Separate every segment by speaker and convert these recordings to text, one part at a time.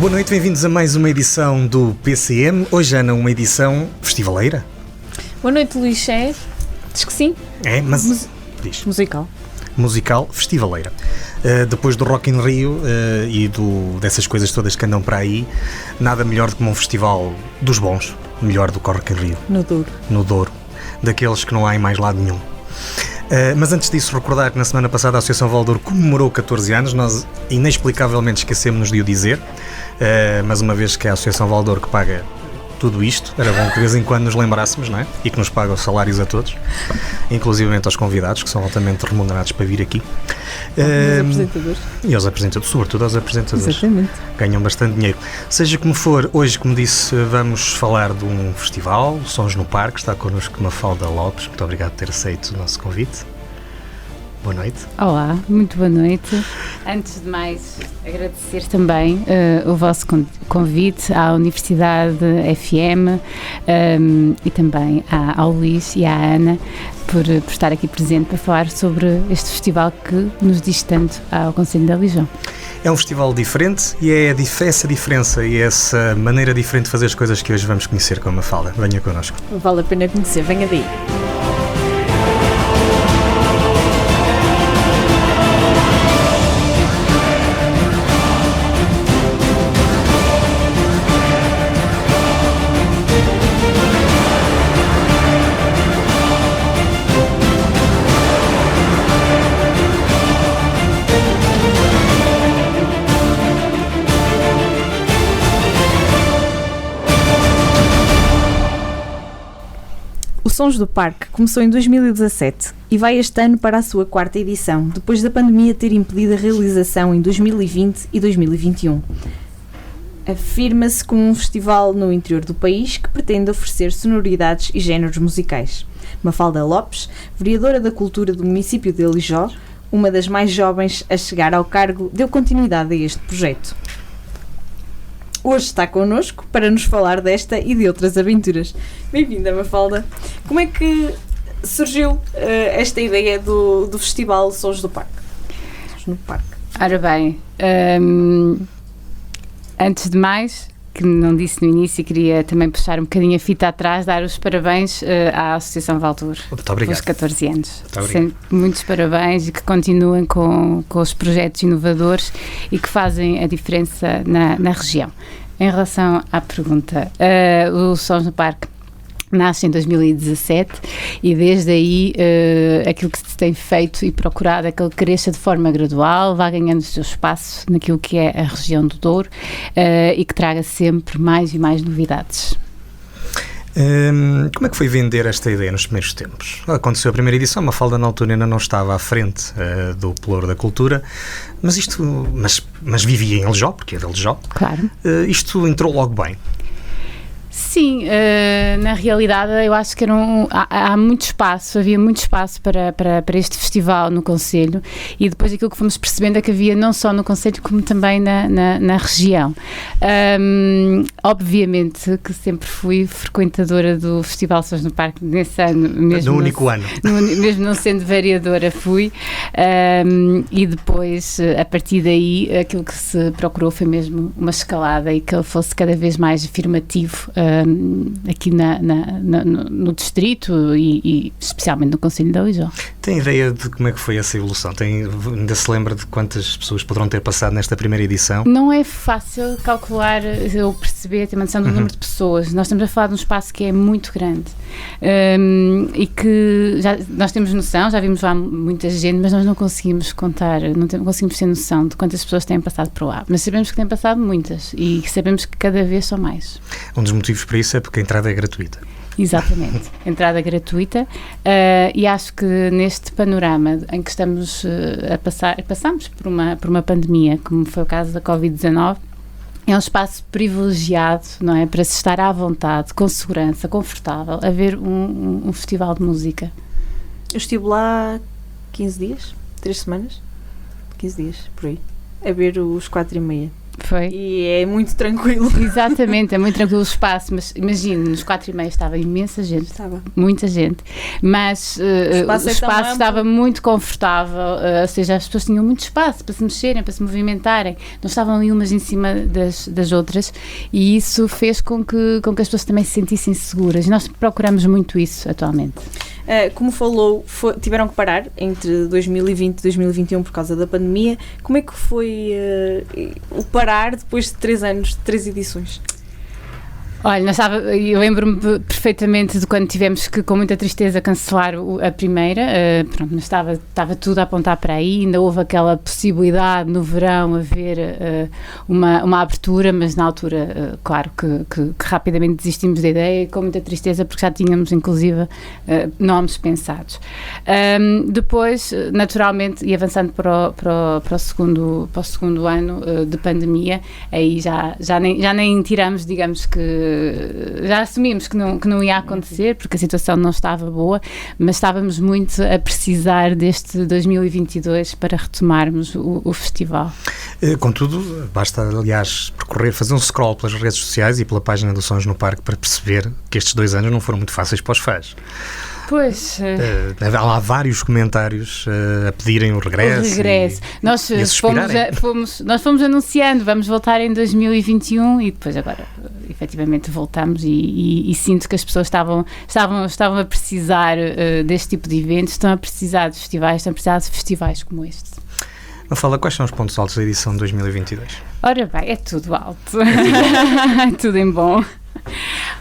Speaker 1: Boa noite, bem-vindos a mais uma edição do PCM. Hoje, Ana, uma edição festivaleira.
Speaker 2: Boa noite, Luís Cher. Diz que sim.
Speaker 1: É, mas... diz. Musical festivaleira. Depois do Rock in Rio e dessas coisas todas que andam para aí, nada melhor do que um festival dos bons, melhor do que o Rock in Rio. No Douro. Daqueles que não há em mais lado nenhum. Mas antes disso, recordar que na semana passada a Associação Valdouro comemorou 14 anos, nós inexplicavelmente esquecemos de o dizer, mas uma vez que é a Associação Valdouro que paga tudo isto, era bom que de vez em quando nos lembrássemos, não é? E que nos paga os salários a todos, inclusivamente aos convidados, que são altamente remunerados para vir aqui.
Speaker 2: Aos apresentadores.
Speaker 1: E aos apresentadores, sobretudo aos apresentadores.
Speaker 2: Exatamente.
Speaker 1: Ganham bastante dinheiro. Seja como for, hoje, como disse, vamos falar de um festival, Sons no Parque. Está connosco Mafalda Lopes. Muito obrigado por ter aceito o nosso convite. Boa noite.
Speaker 3: Olá, muito boa noite. Antes de mais, agradecer também o vosso convite à Universidade FM e também ao Luís e à Ana por estar aqui presente para falar sobre este festival que nos diz tanto ao Conselho da Lijão.
Speaker 1: É um festival diferente e é essa diferença e essa maneira diferente de fazer as coisas que hoje vamos conhecer com a Mafalda. Venha connosco.
Speaker 2: Vale a pena conhecer, venha daí. Sons do Parque começou em 2017 e vai este ano para a sua 4ª edição, depois da pandemia ter impedido a realização em 2020 e 2021. Afirma-se como um festival no interior do país que pretende oferecer sonoridades e géneros musicais. Mafalda Lopes, vereadora da Cultura do município de Alijó, uma das mais jovens a chegar ao cargo, deu continuidade a este projeto. Hoje está connosco para nos falar desta e de outras aventuras. Bem-vinda, Mafalda. Como é que surgiu esta ideia do Festival Sons do Parque? Sons no Parque.
Speaker 3: Ora bem, antes de mais, que não disse no início, queria também puxar um bocadinho a fita atrás, dar os parabéns à Associação Valdouro pelos 14 anos. Muitos parabéns e que continuem com os projetos inovadores e que fazem a diferença na região. Em relação à pergunta, o Sons no Parque nasce em 2017 e desde aí aquilo que se tem feito e procurado é que ele cresça de forma gradual, vá ganhando o seu espaço naquilo que é a região do Douro e que traga sempre mais e mais novidades.
Speaker 1: Como é que foi vender esta ideia nos primeiros tempos? Aconteceu a primeira edição, a Mafalda na altura ainda não estava à frente do Pelouro da Cultura, mas vivia em Alijó, porque é de Alijó.
Speaker 3: Claro.
Speaker 1: Isto entrou logo bem.
Speaker 3: Sim, na realidade eu acho que há muito espaço, havia muito espaço para este festival no Concelho e depois aquilo que fomos percebendo é que havia não só no Concelho como também na região. Obviamente que sempre fui frequentadora do Festival Sons no Parque nesse ano. Mesmo
Speaker 1: no único ano.
Speaker 3: Mesmo não sendo vereadora fui e depois a partir daí aquilo que se procurou foi mesmo uma escalada e que ele fosse cada vez mais afirmativo aqui no distrito e especialmente no Concelho de Alijó.
Speaker 1: Tem ideia de como é que foi essa evolução? Ainda se lembra de quantas pessoas poderão ter passado nesta primeira edição?
Speaker 3: Não é fácil calcular ou perceber, ter uma noção do número de pessoas. Nós estamos a falar de um espaço que é muito grande e que nós temos noção, já vimos lá muita gente, mas nós não conseguimos contar, não conseguimos ter noção de quantas pessoas têm passado por lá. Mas sabemos que têm passado muitas e sabemos que cada vez são mais.
Speaker 1: Um dos motivos para isso é porque a entrada é gratuita.
Speaker 3: Exatamente, entrada gratuita e acho que neste panorama em que estamos passamos por uma pandemia, como foi o caso da Covid-19, é um espaço privilegiado, não é, para se estar à vontade, com segurança, confortável, a ver um festival de música.
Speaker 2: Eu estive lá 15 dias, 3 semanas, 15 dias, por aí, a ver os 4:30
Speaker 3: Foi.
Speaker 2: E é muito tranquilo.
Speaker 3: Exatamente, é muito tranquilo o espaço, mas imagine, nos 4:30 estava imensa gente, muita gente, mas o espaço estava muito confortável, ou seja, as pessoas tinham muito espaço para se mexerem, para se movimentarem, não estavam ali umas em cima das outras, e isso fez com que as pessoas também se sentissem seguras, e nós procuramos muito isso atualmente.
Speaker 2: Como falou, tiveram que parar entre 2020 e 2021 por causa da pandemia. Como é que foi o parar depois de 3 anos, de 3 edições?
Speaker 3: Olha, eu lembro-me perfeitamente de quando tivemos que, com muita tristeza, cancelar a primeira. Pronto, mas estava tudo a apontar para aí. Ainda houve aquela possibilidade no verão haver uma abertura, mas na altura, claro, que rapidamente desistimos da ideia, com muita tristeza, porque já tínhamos, inclusive, nomes pensados. Depois, naturalmente, e avançando para o segundo ano de pandemia, aí já nem tiramos, digamos que já assumimos que não ia acontecer, porque a situação não estava boa, mas estávamos muito a precisar deste 2022 para retomarmos o festival.
Speaker 1: Contudo, basta, aliás, fazer um scroll pelas redes sociais e pela página do Sons no Parque para perceber que estes 2 anos não foram muito fáceis para os fãs.
Speaker 3: Pois.
Speaker 1: Há lá vários comentários a pedirem o regresso.
Speaker 3: Nós fomos anunciando, vamos voltar em 2021 e depois agora, efetivamente, voltamos e sinto que as pessoas estavam a precisar deste tipo de eventos, estão a precisar de festivais, estão a precisar de festivais como este.
Speaker 1: Mafalda, quais são os pontos altos da edição de 2022?
Speaker 3: Ora bem, é tudo alto. É tudo em bom.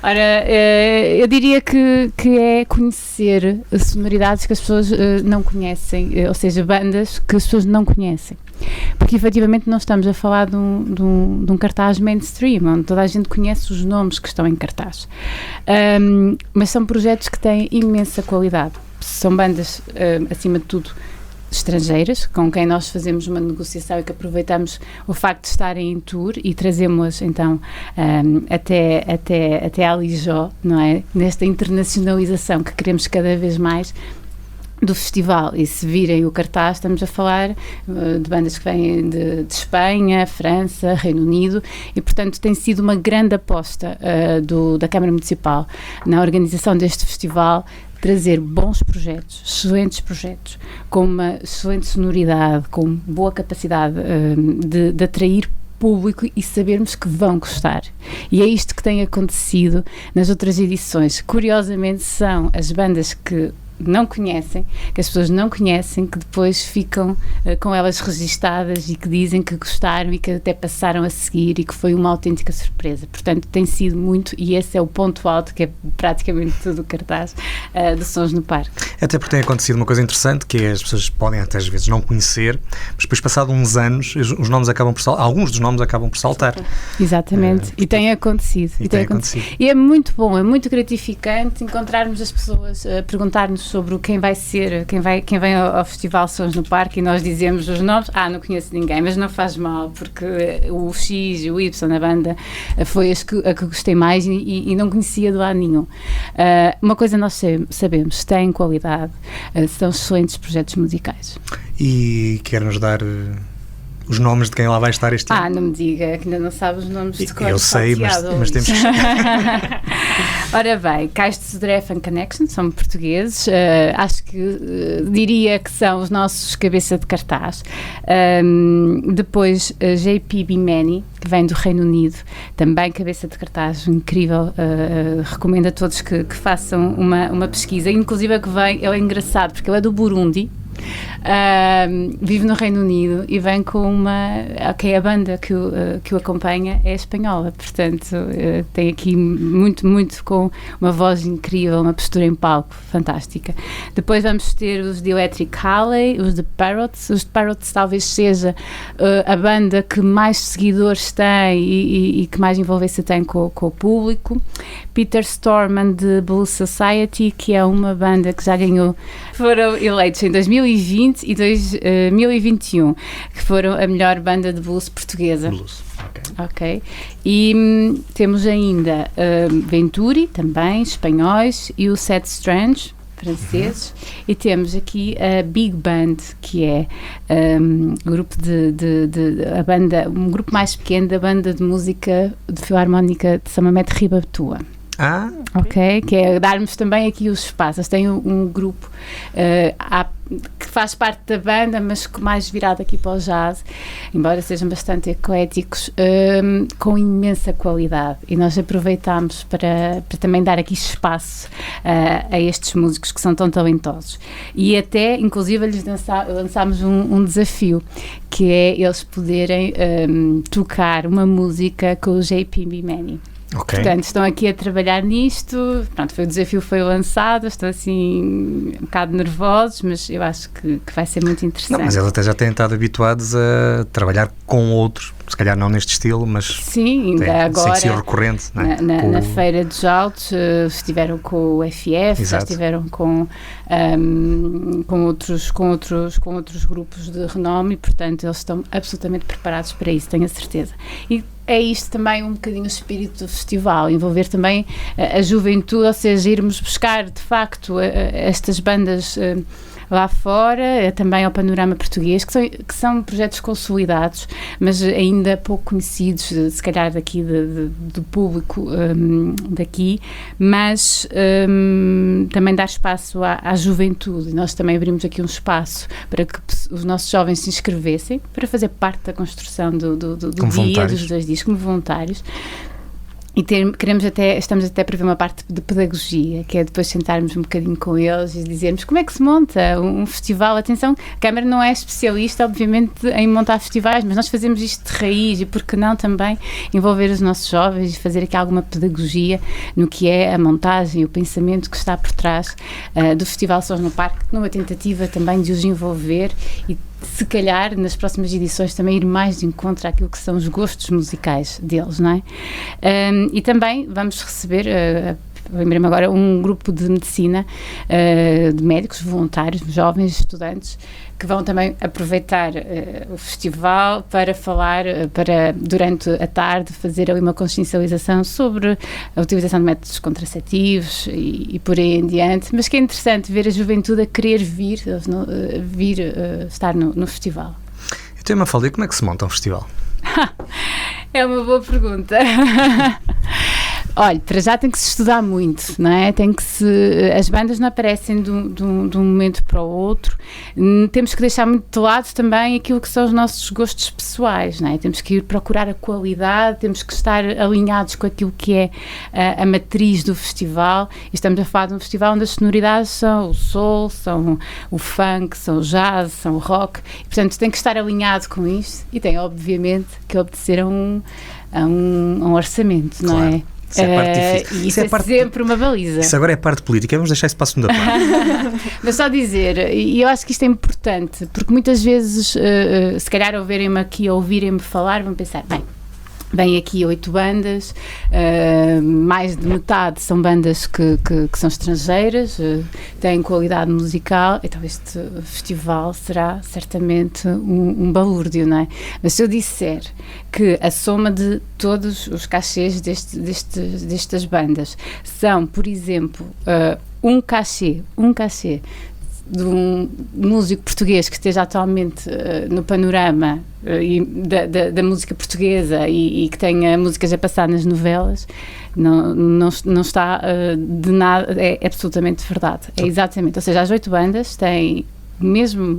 Speaker 3: Ora, eu diria que é conhecer sonoridades que as pessoas não conhecem, ou seja, bandas que as pessoas não conhecem. Porque efetivamente não estamos a falar de um cartaz mainstream, onde toda a gente conhece os nomes que estão em cartaz. Mas são projetos que têm imensa qualidade. São bandas, acima de tudo, estrangeiras, com quem nós fazemos uma negociação e que aproveitamos o facto de estarem em tour e trazemos-las então até à Lijó, não é? Nesta internacionalização que queremos cada vez mais do festival, e se virem o cartaz estamos a falar de bandas que vêm de Espanha, França, Reino Unido, e portanto tem sido uma grande aposta da Câmara Municipal na organização deste festival, trazer bons projetos, excelentes projetos, com uma excelente sonoridade, com boa capacidade de atrair público e sabermos que vão gostar. E é isto que tem acontecido nas outras edições. Curiosamente, são as bandas que não conhecem, que as pessoas não conhecem, que depois ficam com elas registadas e que dizem que gostaram e que até passaram a seguir e que foi uma autêntica surpresa. Portanto, tem sido muito, e esse é o ponto alto, que é praticamente tudo o cartaz de Sons no Parque.
Speaker 1: Até porque tem acontecido uma coisa interessante, que é as pessoas podem até às vezes não conhecer, mas depois, passado uns anos, os nomes alguns dos nomes acabam por saltar.
Speaker 3: Exatamente, e tem acontecido. E é muito bom, é muito gratificante encontrarmos as pessoas a perguntar-nos sobre quem vai ser, quem vem ao Festival Sons no Parque, e nós dizemos os nomes, não conheço ninguém, mas não faz mal, porque o X e o Y na banda foi a que gostei mais e não conhecia de lado nenhum. Uma coisa nós sabemos, têm qualidade, são excelentes projetos musicais.
Speaker 1: E quer-nos dar os nomes de quem lá vai estar este ano?
Speaker 3: Não me diga, que ainda não sabe os nomes de cor.
Speaker 1: Eu sei, mas temos que...
Speaker 3: Ora bem, Cais de Sodré Fan Connection, são portugueses, acho que diria que são os nossos cabeça de cartaz. Depois JP Bimani, que vem do Reino Unido, também cabeça de cartaz, incrível, recomendo a todos que façam uma pesquisa, inclusive que vem, é engraçado, porque ele é do Burundi, vive no Reino Unido e vem com a banda que o acompanha é espanhola, portanto tem aqui muito com uma voz incrível, uma postura em palco fantástica. Depois vamos ter os de Electric Halley, os de Parrots. Os de Parrots talvez seja a banda que mais seguidores tem e que mais envolvência tem com o público. Peter Storman de Blues Society, que é uma banda que já ganhou, foram eleitos em 2020 e 2021, que foram a melhor banda de blues portuguesa.
Speaker 1: Blues,
Speaker 3: ok. E temos ainda Venturi, também, espanhóis, e o Seth Strange, franceses, e temos aqui a Big Band, que é um grupo mais pequeno da banda de música de filarmónica de São Mamede Ribatuá. Ok, que é darmos também aqui os espaços. Tem um grupo que faz parte da banda, mas mais virado aqui para o jazz, embora sejam bastante ecléticos, com imensa qualidade, e nós aproveitamos para também dar aqui espaço a estes músicos que são tão talentosos, e até inclusive lhes lançámos um desafio, que é eles poderem tocar uma música com o JP Bimani.
Speaker 1: Okay.
Speaker 3: Portanto, estão aqui a trabalhar nisto. Pronto, o desafio foi lançado, estão assim um bocado nervosos, mas eu acho que vai ser muito interessante.
Speaker 1: Não, mas eles até já têm estado habituados a trabalhar com outros, se calhar não neste estilo, mas
Speaker 3: sim, ainda agora,
Speaker 1: sem ser recorrente. Não é?
Speaker 3: na Feira dos Altos estiveram com o FF, exato, já estiveram com outros grupos de renome, e portanto eles estão absolutamente preparados para isso, tenho a certeza. E é isto também um bocadinho o espírito do festival, envolver também a juventude, ou seja, irmos buscar de facto estas bandas lá fora, também ao panorama português, que são projetos consolidados, mas ainda pouco conhecidos, se calhar daqui do público daqui, mas também dar espaço à juventude. Nós também abrimos aqui um espaço para que os nossos jovens se inscrevessem para fazer parte da construção do dia, dos 2 dias, como voluntários. E estamos até a prever uma parte de pedagogia, que é depois sentarmos um bocadinho com eles e dizermos como é que se monta um festival. Atenção, a Câmara não é especialista, obviamente, em montar festivais, mas nós fazemos isto de raiz, e por que não também envolver os nossos jovens e fazer aqui alguma pedagogia no que é a montagem e o pensamento que está por trás do Festival Sons no Parque, numa tentativa também de os envolver e, se calhar, nas próximas edições também ir mais de encontro àquilo que são os gostos musicais deles, não é? E também vamos receber, lembrei-me agora, um grupo de medicina, de médicos voluntários, jovens estudantes, que vão também aproveitar o festival para falar, durante a tarde, fazer ali uma consciencialização sobre a utilização de métodos contraceptivos e por aí em diante, mas que é interessante ver a juventude a querer vir estar no festival.
Speaker 1: Então, Mafalda, como é que se monta um festival?
Speaker 3: É uma boa pergunta. Olha, para já tem que se estudar muito, não é? As bandas não aparecem de um momento para o outro. Temos que deixar muito de lado também aquilo que são os nossos gostos pessoais, não é? Temos que ir procurar a qualidade, temos que estar alinhados com aquilo que é a matriz do festival. E estamos a falar de um festival onde as sonoridades são o soul, são o funk, são o jazz, são o rock. E, portanto, tem que estar alinhado com isto e tem, obviamente, que obedecer a um orçamento, não é?
Speaker 1: Isso é a parte difícil.
Speaker 3: Isso é sempre uma baliza.
Speaker 1: Isso agora é a parte política, vamos deixar isso para a segunda parte.
Speaker 3: Mas só dizer, e eu acho que isto é importante, porque muitas vezes, se calhar ouvirem-me aqui, ouvirem-me falar, vão pensar, bem aqui 8 bandas, mais de metade são bandas que são estrangeiras, têm qualidade musical, então este festival será certamente um balúrdio, não é? Mas se eu disser que a soma de todos os cachês destas bandas são, por exemplo, um cachê de um músico português que esteja atualmente no panorama da música portuguesa e que tenha músicas a passar nas novelas, não está de nada, é absolutamente verdade. É exatamente, ou seja, as 8 bandas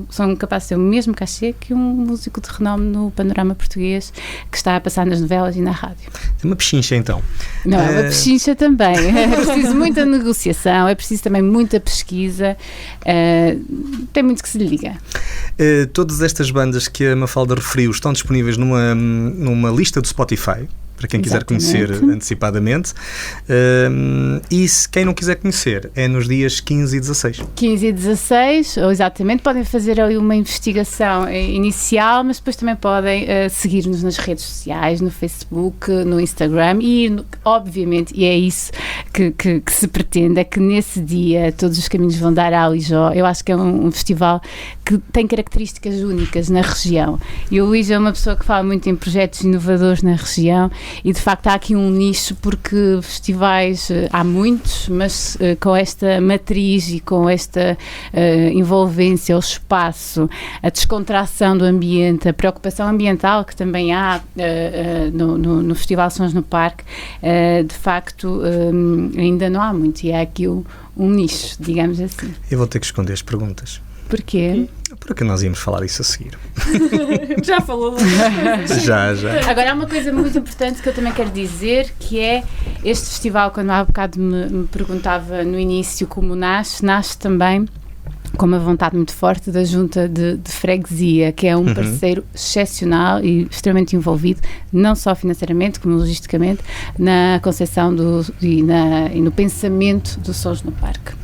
Speaker 3: são capazes de ter o mesmo cachê que um músico de renome no panorama português que está a passar nas novelas e na rádio.
Speaker 1: Tem uma pechincha, então.
Speaker 3: Não, é uma pechincha também. É preciso muita negociação, é preciso também muita pesquisa, tem muito que se lhe diga.
Speaker 1: Todas estas bandas que a Mafalda referiu estão disponíveis numa lista do Spotify, para quem quiser conhecer antecipadamente. E se quem não quiser conhecer, é nos dias 15 e 16.
Speaker 3: 15 e 16, ou exatamente, podem fazer ali uma investigação inicial, mas depois também podem seguir-nos nas redes sociais, no Facebook, no Instagram e, obviamente, e é isso que se pretende, é que nesse dia todos os caminhos vão dar a Alijó. Eu acho que é um festival que tem características únicas na região. E o Luís é uma pessoa que fala muito em projetos inovadores na região e de facto há aqui um nicho, porque festivais há muitos, mas com esta matriz e com esta envolvência, o espaço, a descontração do ambiente, a preocupação ambiental que também há no Festival Sons no Parque, de facto ainda não há muito, e há aqui um nicho, digamos assim.
Speaker 1: Eu vou ter que esconder as perguntas.
Speaker 3: Porquê?
Speaker 1: Porque nós íamos falar isso a seguir.
Speaker 2: Já falou.
Speaker 1: Já.
Speaker 3: Agora há uma coisa muito importante que eu também quero dizer, que é este festival, quando há bocado me perguntava no início como nasce também com uma vontade muito forte da Junta de Freguesia, que é um parceiro excepcional e extremamente envolvido, não só financeiramente, como logisticamente, na concepção e no pensamento dos Sons no Parque.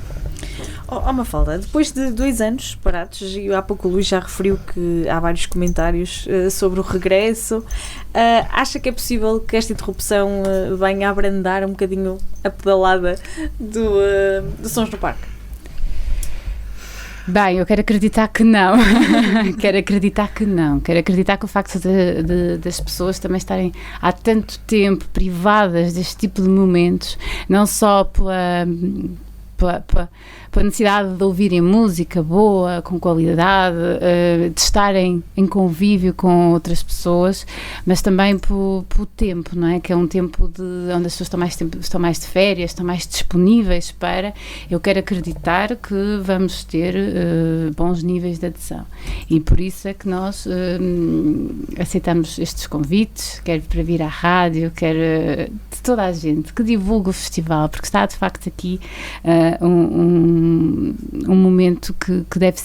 Speaker 2: Mafalda, depois de 2 anos parados, e há pouco o Luís já referiu que há vários comentários sobre o regresso, acha que é possível que esta interrupção venha a abrandar um bocadinho a pedalada do Sons no Parque?
Speaker 3: Bem, eu quero acreditar que não. Quero acreditar que o facto das pessoas também estarem há tanto tempo privadas deste tipo de momentos, não só pela necessidade de ouvirem música boa, com qualidade, de estarem em convívio com outras pessoas, mas também pelo tempo, não é? Que é um tempo onde as pessoas estão mais de férias, estão mais disponíveis para... Eu quero acreditar que vamos ter bons níveis de adesão. E por isso é que nós aceitamos estes convites, quer para vir à rádio, quer de toda a gente que divulga o festival, porque está de facto aqui um momento que deve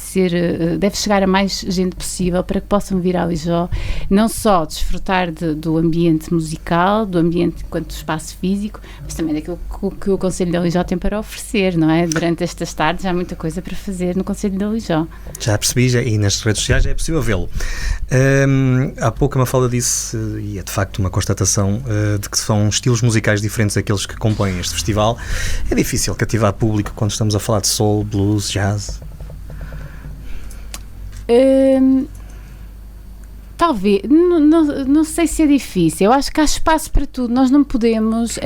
Speaker 3: chegar a mais gente possível, para que possam vir ao Lijó, não só desfrutar do ambiente musical, do ambiente enquanto espaço físico, mas também daquilo que o Concelho de Lijó tem para oferecer, não é? Durante estas tardes há muita coisa para fazer no Concelho de Lijó.
Speaker 1: Já percebi, e nas redes sociais já é possível vê-lo. Há pouco a Mafalda disse, e é de facto uma constatação, de que são estilos musicais diferentes daqueles que compõem este festival. É difícil cativar público quando estamos a falar de soul, blues, jazz?
Speaker 3: Talvez, não sei se é difícil. Eu acho que há espaço para tudo. Nós não podemos,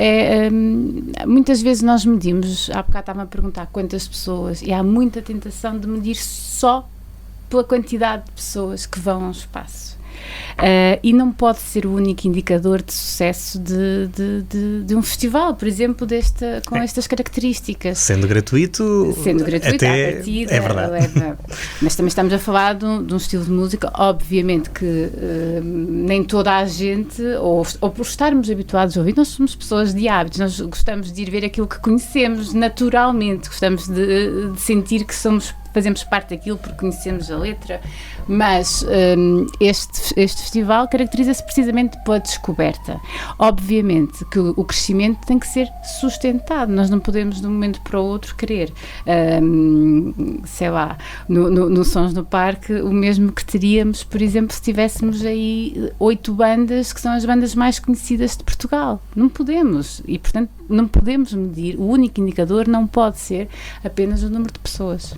Speaker 3: muitas vezes nós medimos, há bocado estava a perguntar quantas pessoas, e há muita tentação de medir só pela quantidade de pessoas que vão ao espaço. E não pode ser o único indicador de sucesso de um festival, por exemplo, com estas características.
Speaker 1: Sendo gratuito até
Speaker 3: à partida,
Speaker 1: é verdade.
Speaker 3: Mas também estamos a falar de um estilo de música, obviamente que nem toda a gente, ou por estarmos habituados a ouvir, nós somos pessoas de hábitos, nós gostamos de ir ver aquilo que conhecemos naturalmente, gostamos de sentir que fazemos parte daquilo porque conhecemos a letra, mas este festival caracteriza-se precisamente pela descoberta. Obviamente que o crescimento tem que ser sustentado, nós não podemos de um momento para o outro querer, sei lá, no Sons no Parque, o mesmo que teríamos, por exemplo, se tivéssemos aí 8 bandas, que são as bandas mais conhecidas de Portugal. Não podemos, e portanto não podemos medir, o único indicador não pode ser apenas o número de pessoas.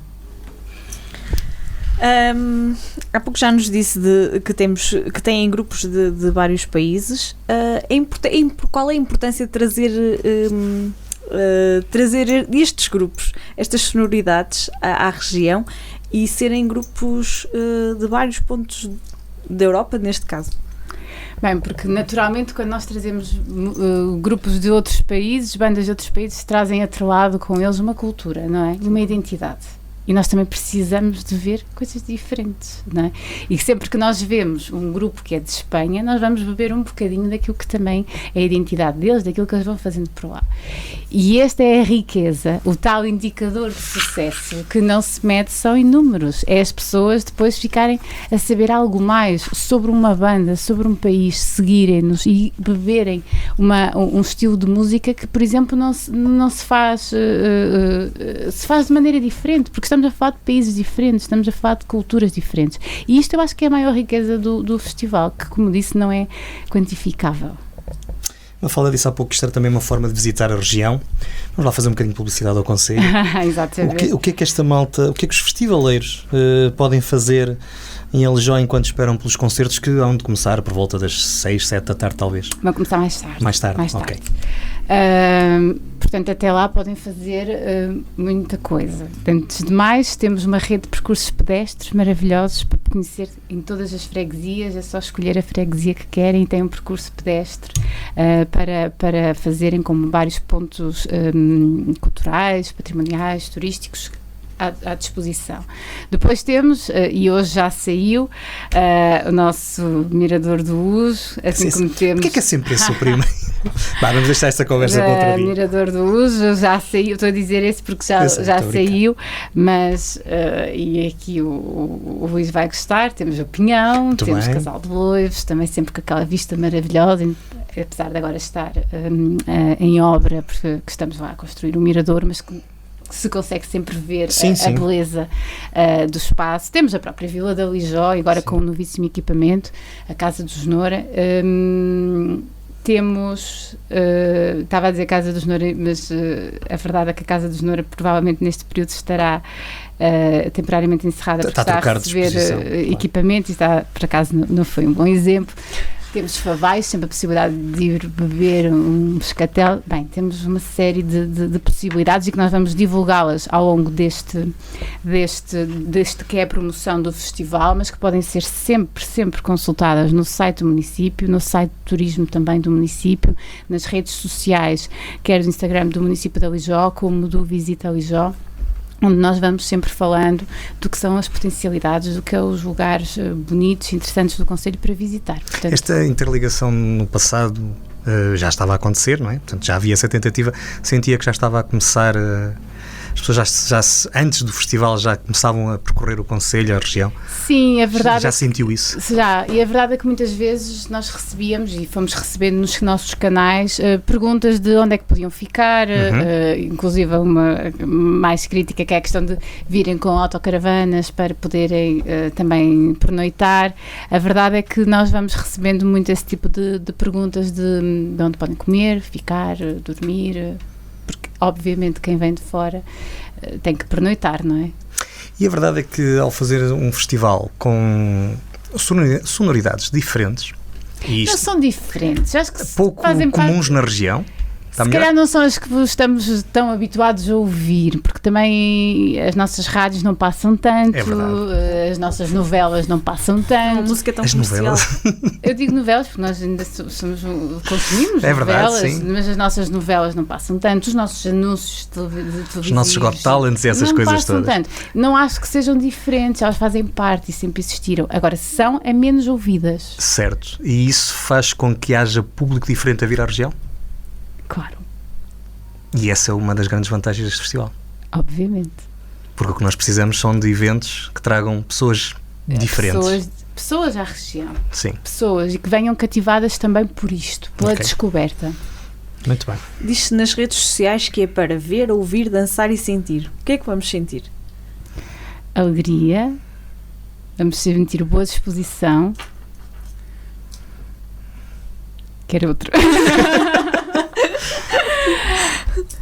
Speaker 2: Há pouco já nos disse que têm grupos de vários países. Qual é a importância de trazer estes grupos, estas sonoridades à região, e serem grupos de vários pontos da Europa, neste caso?
Speaker 3: Bem, porque naturalmente quando nós trazemos grupos de outros países, bandas de outros países, trazem atrelado com eles uma cultura, não é? E uma identidade. E nós também precisamos de ver coisas diferentes, não é? E sempre que nós vemos um grupo que é de Espanha, nós vamos beber um bocadinho daquilo que também é a identidade deles, daquilo que eles vão fazendo por lá. E esta é a riqueza, o tal indicador de sucesso que não se mede só em números, é as pessoas depois ficarem a saber algo mais sobre uma banda, sobre um país, seguirem-nos e beberem um estilo de música que, por exemplo, não se faz se faz de maneira diferente, porque estamos a falar de países diferentes, estamos a falar de culturas diferentes. E isto eu acho que é a maior riqueza do festival, que, como disse, não é quantificável.
Speaker 1: Uma fala disso há pouco, que isto era também uma forma de visitar a região. Vamos lá fazer um bocadinho de publicidade ao concelho.
Speaker 3: Exatamente.
Speaker 1: O que é que esta malta, o que é que os festivaleiros podem fazer em Alijó enquanto esperam pelos concertos que hão de começar por volta das 6, 7 da tarde, talvez?
Speaker 3: Vão começar mais tarde.
Speaker 1: Mais tarde.
Speaker 3: Ok. Portanto, até lá podem fazer muita coisa. Antes de mais, temos uma rede de percursos pedestres maravilhosos para conhecer em todas as freguesias. É só escolher a freguesia que querem e tem um percurso pedestre para fazerem como vários pontos culturais, patrimoniais, turísticos à disposição. Depois temos, e hoje já saiu, o nosso Mirador do Uso, assim como temos...
Speaker 1: Porquê é sempre esse o primeiro? Vamos deixar esta conversa para outra vez.
Speaker 3: Mirador do Uso já saiu, estou a dizer esse porque já saiu, mas e aqui o Luís vai gostar, temos o Pinhão, muito temos bem. Casal de Loivos, também sempre com aquela vista maravilhosa, apesar de agora estar em obra, porque estamos lá a construir um mirador, mas que se consegue sempre ver a beleza do espaço. Temos a própria Vila da Alijó, agora com um novíssimo equipamento, a Casa do Genoura. Temos, estava a dizer Casa do Genoura, mas a verdade é que a Casa do Genoura provavelmente neste período estará temporariamente encerrada, porque está a receber equipamento e está, por acaso não foi um bom exemplo. Temos Favais, sempre a possibilidade de ir beber um pescatel. Bem, temos uma série de possibilidades e que nós vamos divulgá-las ao longo deste que é a promoção do festival, mas que podem ser sempre consultadas no site do município, no site de turismo também do município, nas redes sociais, quer do Instagram do município de Alijó, como do Visita Alijó, onde nós vamos sempre falando do que são as potencialidades, do que são os lugares bonitos, interessantes do concelho para visitar. Portanto,
Speaker 1: esta interligação no passado já estava a acontecer, não é? Portanto, já havia essa tentativa, sentia que já estava a começar, as pessoas antes do festival já começavam a percorrer o concelho, a região.
Speaker 3: Sim, é verdade.
Speaker 1: Já sentiu isso?
Speaker 3: Já, e a verdade é que muitas vezes nós recebíamos e fomos recebendo nos nossos canais perguntas de onde é que podiam ficar, inclusive uma mais crítica, que é a questão de virem com autocaravanas para poderem também pernoitar. A verdade é que nós vamos recebendo muito esse tipo de perguntas de onde podem comer, ficar, dormir, porque obviamente quem vem de fora tem que pernoitar, não é?
Speaker 1: E a verdade é que ao fazer um festival com sonoridades diferentes, e
Speaker 3: não são diferentes, acho que
Speaker 1: pouco comuns na região,
Speaker 3: se calhar não são as que estamos tão habituados a ouvir, porque também as nossas rádios não passam tanto, as nossas novelas não passam tanto.
Speaker 2: Uma música tão
Speaker 1: as
Speaker 2: comercial.
Speaker 1: Novelas.
Speaker 3: Eu digo novelas porque nós ainda consumimos novelas,
Speaker 1: sim.
Speaker 3: Mas as nossas novelas não passam tanto, os nossos anúncios televisivos,
Speaker 1: os nossos Got Talents e essas
Speaker 3: não
Speaker 1: coisas
Speaker 3: passam
Speaker 1: todas.
Speaker 3: Tanto. Não acho que sejam diferentes, elas fazem parte e sempre existiram. Agora, são menos ouvidas.
Speaker 1: Certo. E isso faz com que haja público diferente a vir à região?
Speaker 3: Claro.
Speaker 1: E essa é uma das grandes vantagens deste festival.
Speaker 3: Obviamente.
Speaker 1: Porque o que nós precisamos são de eventos que tragam pessoas diferentes.
Speaker 3: Pessoas à região.
Speaker 1: Sim.
Speaker 3: Pessoas e que venham cativadas também por isto, pela descoberta.
Speaker 1: Muito bem.
Speaker 2: Diz-se nas redes sociais que é para ver, ouvir, dançar e sentir. O que é que vamos sentir?
Speaker 3: Alegria. Vamos sentir boa disposição. Quer outro.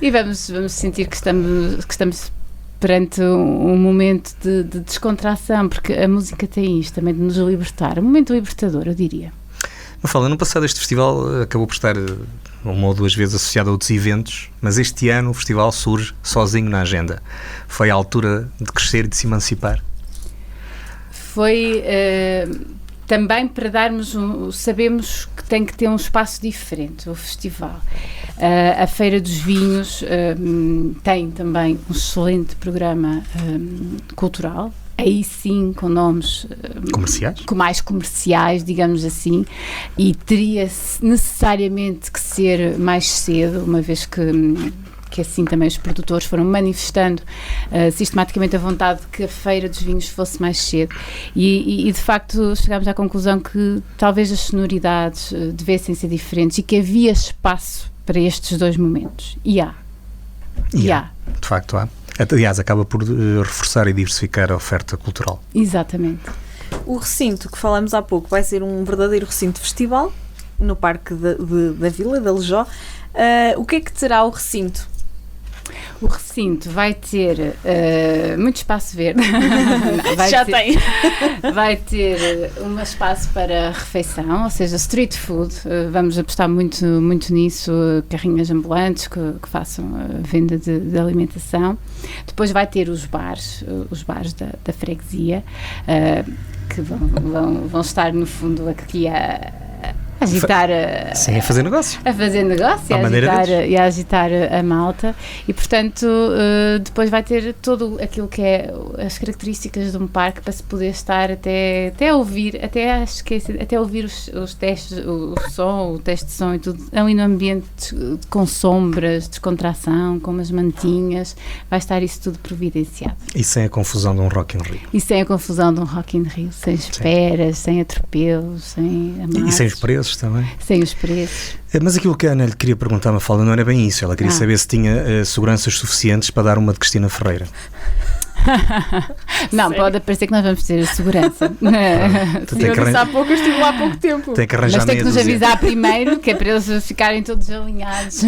Speaker 3: E vamos sentir que estamos perante um momento de descontração, porque a música tem isto também de nos libertar, um momento libertador, eu diria.
Speaker 1: Mafalda, no passado este festival acabou por estar uma ou duas vezes associado a outros eventos, mas este ano o festival surge sozinho na agenda. Foi a altura de crescer e de se emancipar?
Speaker 3: Foi também para darmos sabemos que tem que ter um espaço diferente, o festival. A Feira dos Vinhos tem também um excelente programa cultural, aí sim com nomes mais comerciais, digamos assim, e teria necessariamente que ser mais cedo, uma vez que assim também os produtores foram manifestando sistematicamente a vontade de que a Feira dos Vinhos fosse mais cedo e de facto chegámos à conclusão que talvez as sonoridades devessem ser diferentes e que havia espaço para estes dois momentos. E há.
Speaker 1: De facto há. Aliás, acaba por reforçar e diversificar a oferta cultural.
Speaker 3: Exatamente.
Speaker 2: O recinto que falamos há pouco vai ser um verdadeiro recinto festival no Parque da Vila de Alijó. O que é que terá o recinto?
Speaker 3: O recinto vai ter muito espaço verde.
Speaker 2: Tem.
Speaker 3: Vai ter um espaço para refeição, ou seja, street food. Vamos apostar muito nisso, carrinhas ambulantes que façam venda de alimentação. Depois vai ter os bares da freguesia, que vão estar no fundo aqui a agitar
Speaker 1: sim, a fazer negócio
Speaker 3: e a agitar a malta, e portanto depois vai ter todo aquilo que é as características de um parque para se poder estar até ouvir, até ouvir os testes, o teste de som e tudo ali no ambiente com sombras, descontração, com umas mantinhas, vai estar isso tudo providenciado.
Speaker 1: E sem a confusão de um Rock in Rio.
Speaker 3: Sem esperas, sem atropelos, sem amassos.
Speaker 1: E sem os preços também.
Speaker 3: Sem os preços.
Speaker 1: Mas aquilo que a Ana lhe queria perguntar, Mafalda, não era bem isso. Ela queria saber se tinha seguranças suficientes para dar uma de Cristina Ferreira.
Speaker 3: Não, sério? Pode parecer que nós vamos ter segurança.
Speaker 2: Eu disse há pouco, eu estive lá há pouco tempo.
Speaker 1: Tem que arranjar.
Speaker 3: Mas tem que nos avisar primeiro, que é para eles ficarem todos alinhados.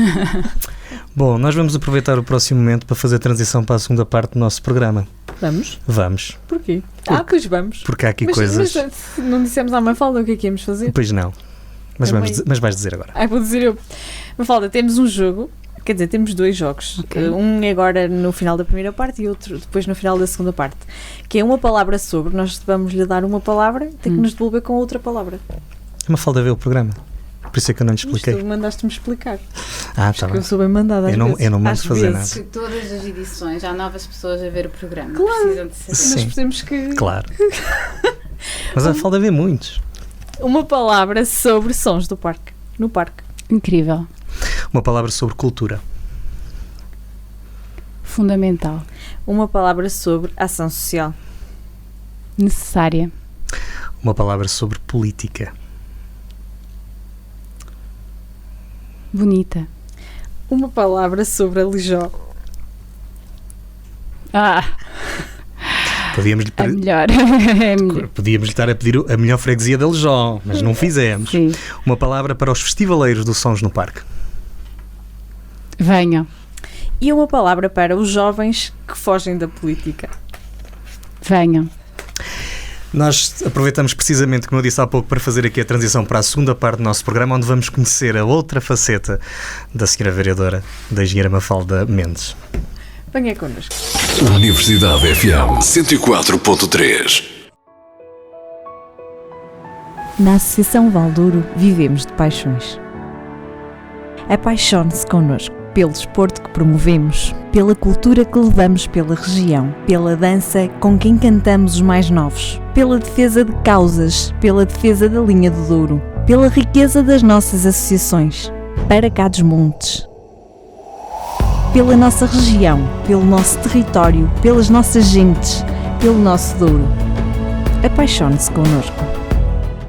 Speaker 1: Bom, nós vamos aproveitar o próximo momento para fazer a transição para a segunda parte do nosso programa.
Speaker 2: Vamos?
Speaker 1: Vamos.
Speaker 2: Porquê? Pois vamos.
Speaker 1: Porque há aqui coisas...
Speaker 2: Mas não dissemos à Mafalda o que é que íamos fazer?
Speaker 1: Pois não. Mas vais dizer agora.
Speaker 2: Vou dizer eu. Mafalda, temos um jogo, quer dizer, temos 2 jogos. Okay. Um é agora no final da primeira parte e outro depois no final da segunda parte. Que é uma palavra sobre, nós vamos lhe dar uma palavra, tem que nos devolver com outra palavra.
Speaker 1: A Mafalda vê o programa. Por isso é que eu não lhe expliquei.
Speaker 2: Mas tu mandaste-me explicar.
Speaker 1: Tá bem.
Speaker 2: Eu sou bem mandada às vezes.
Speaker 1: Eu não mando fazer nada.
Speaker 3: Todas as edições há novas pessoas a ver o programa.
Speaker 2: Claro.
Speaker 3: Precisam de saber.
Speaker 2: Nós precisamos que...
Speaker 1: Claro. Mas a Mafalda vê muitos.
Speaker 2: Uma palavra sobre sons do parque. No parque.
Speaker 3: Incrível.
Speaker 1: Uma palavra sobre cultura.
Speaker 3: Fundamental.
Speaker 2: Uma palavra sobre ação social.
Speaker 3: Necessária.
Speaker 1: Uma palavra sobre política.
Speaker 3: Bonita.
Speaker 2: Uma palavra sobre a Lijó.
Speaker 1: Podíamos lhe
Speaker 3: melhor.
Speaker 1: Podíamos lhe estar a pedir a melhor freguesia da Lijó, mas não fizemos.
Speaker 3: Sim.
Speaker 1: Uma palavra para os festivaleiros do Sons no Parque.
Speaker 3: Venham.
Speaker 2: E uma palavra para os jovens que fogem da política.
Speaker 3: Venham.
Speaker 1: Nós aproveitamos precisamente, como eu disse há pouco, para fazer aqui a transição para a segunda parte do nosso programa, onde vamos conhecer a outra faceta da senhora vereadora, da engenheira Mafalda Mendes.
Speaker 2: Venha connosco.
Speaker 4: Universidade FM 104.3.
Speaker 2: Na Associação Valdouro vivemos de paixões. Apaixone-se connosco pelo desporto que promovemos, pela cultura que levamos pela região, pela dança com quem cantamos os mais novos, pela defesa de causas, pela defesa da linha do Douro, pela riqueza das nossas associações, para cá dos montes, pela nossa região, pelo nosso território, pelas nossas gentes, pelo nosso Douro. Apaixone-se connosco.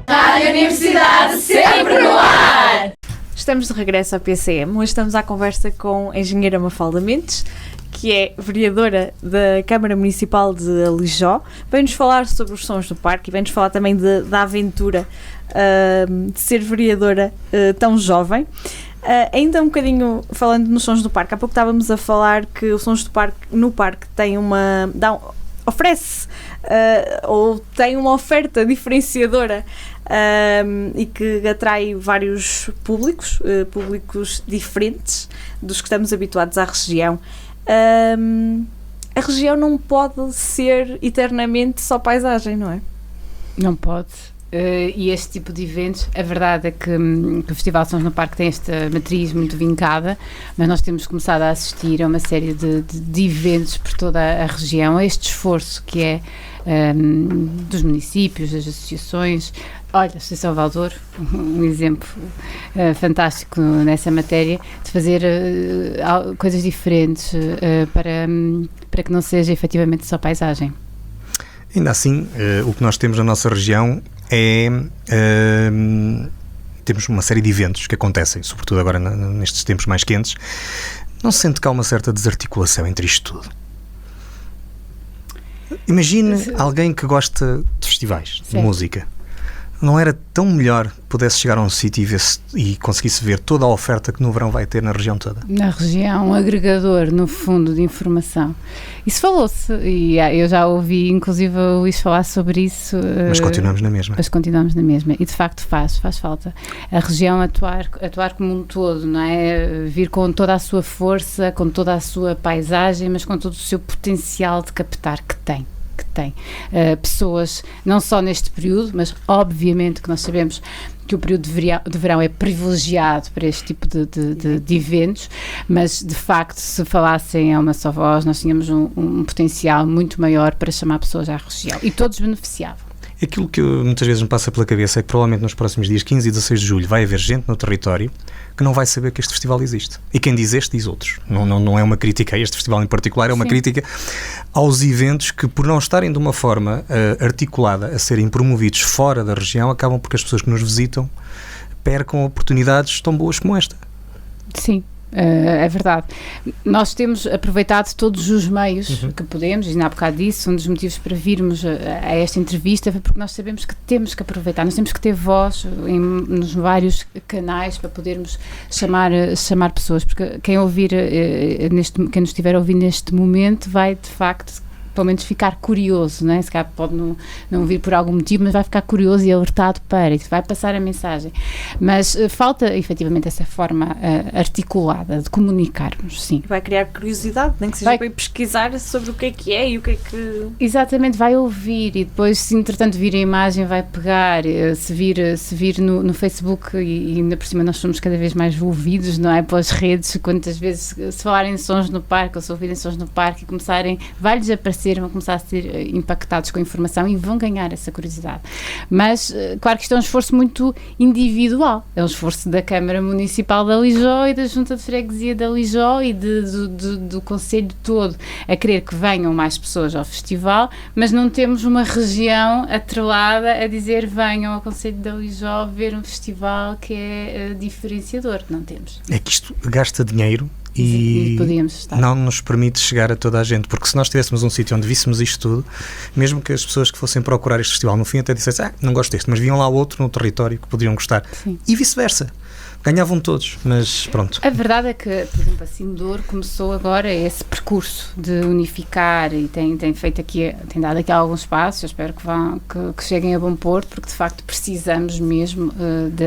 Speaker 5: Rádio Universidade sempre no ar!
Speaker 2: Estamos de regresso ao PCM. Hoje estamos à conversa com a engenheira Mafalda Mendes, que é vereadora da Câmara Municipal de Alijó. Vem-nos falar sobre os sons do parque e vem-nos falar também da aventura de ser vereadora tão jovem. Ainda um bocadinho falando nos sons do parque, há pouco estávamos a falar que os sons do parque, no parque tem oferece ou tem uma oferta diferenciadora e que atrai vários públicos diferentes dos que estamos habituados à região. A região não pode ser eternamente só paisagem, não é?
Speaker 3: Não pode. E este tipo de eventos, a verdade é que o Festival Sons no Parque tem esta matriz muito vincada, mas nós temos começado a assistir a uma série de eventos por toda a região, a este esforço que é dos municípios, das associações. Olha, a Associação Valdouro, um exemplo fantástico nessa matéria, de fazer coisas diferentes para que não seja efetivamente só paisagem.
Speaker 1: Ainda assim, o que nós temos na nossa região temos uma série de eventos que acontecem, sobretudo agora nestes tempos mais quentes. Não se sente que há uma certa desarticulação entre isto tudo? Imagine alguém que gosta de festivais, de música, Não era tão melhor que pudesse chegar a um sítio e conseguisse ver toda a oferta que no verão vai ter na região toda?
Speaker 3: Na região, um agregador, no fundo, de informação. Isso falou-se, e eu já ouvi, inclusive, o Luís falar sobre isso.
Speaker 1: Mas continuamos na mesma.
Speaker 3: Mas continuamos na mesma. E, de facto, faz falta. A região atuar como um todo, não é? Vir com toda a sua força, com toda a sua paisagem, mas com todo o seu potencial de captar que tem. Pessoas, não só neste período, mas obviamente que nós sabemos que o período de verão é privilegiado para este tipo de eventos, mas de facto, se falassem a uma só voz, nós tínhamos um potencial muito maior para chamar pessoas à região e todos beneficiavam.
Speaker 1: Aquilo que muitas vezes me passa pela cabeça é que provavelmente nos próximos dias 15 e 16 de julho vai haver gente no território que não vai saber que este festival existe. E quem diz este, diz outros. Não é uma crítica a este festival em particular, é uma crítica aos eventos que, por não estarem de uma forma articulada a serem promovidos fora da região, acabam porque as pessoas que nos visitam percam oportunidades tão boas como esta.
Speaker 3: Sim. É verdade. Nós temos aproveitado todos os meios que podemos, e ainda há bocado disso, um dos motivos para virmos a esta entrevista foi porque nós sabemos que temos que aproveitar, nós temos que ter voz nos vários canais para podermos chamar pessoas, porque quem nos estiver a ouvir neste momento vai de facto pelo menos ficar curioso, não é? Se calhar pode não vir por algum motivo, mas vai ficar curioso e alertado para isso, vai passar a mensagem. Mas falta efetivamente essa forma articulada de comunicarmos, sim.
Speaker 2: Vai criar curiosidade, nem que seja para pesquisar sobre o que é e o que é que...
Speaker 3: Exatamente, vai ouvir e depois, se entretanto vir a imagem, vai pegar, se vir no Facebook e ainda por cima nós somos cada vez mais ouvidos, não é? Pelas redes, quantas vezes se falarem de sons no parque ou se ouvirem sons no parque e começarem, vai-lhes aparecer, vão começar a ser impactados com a informação e vão ganhar essa curiosidade. Mas, claro que isto é um esforço muito individual. É um esforço da Câmara Municipal de Lijó e da Junta de Freguesia de Lijó e do Conselho todo a querer que venham mais pessoas ao festival, mas não temos uma região atrelada a dizer venham ao Conselho de Lijó ver um festival que é diferenciador. Não temos.
Speaker 1: É que isto gasta dinheiro
Speaker 3: e
Speaker 1: não nos permite chegar a toda a gente, porque se nós tivéssemos um sítio onde víssemos isto tudo, mesmo que as pessoas que fossem procurar este festival no fim até dissessem, não gosto deste, mas viam lá outro no território que poderiam gostar. Sim. E vice-versa, ganhavam todos, mas pronto.
Speaker 3: A verdade é que, por exemplo, a Cimedouro começou agora esse percurso de unificar e tem dado aqui alguns passos. Eu espero que cheguem a bom porto, porque de facto precisamos mesmo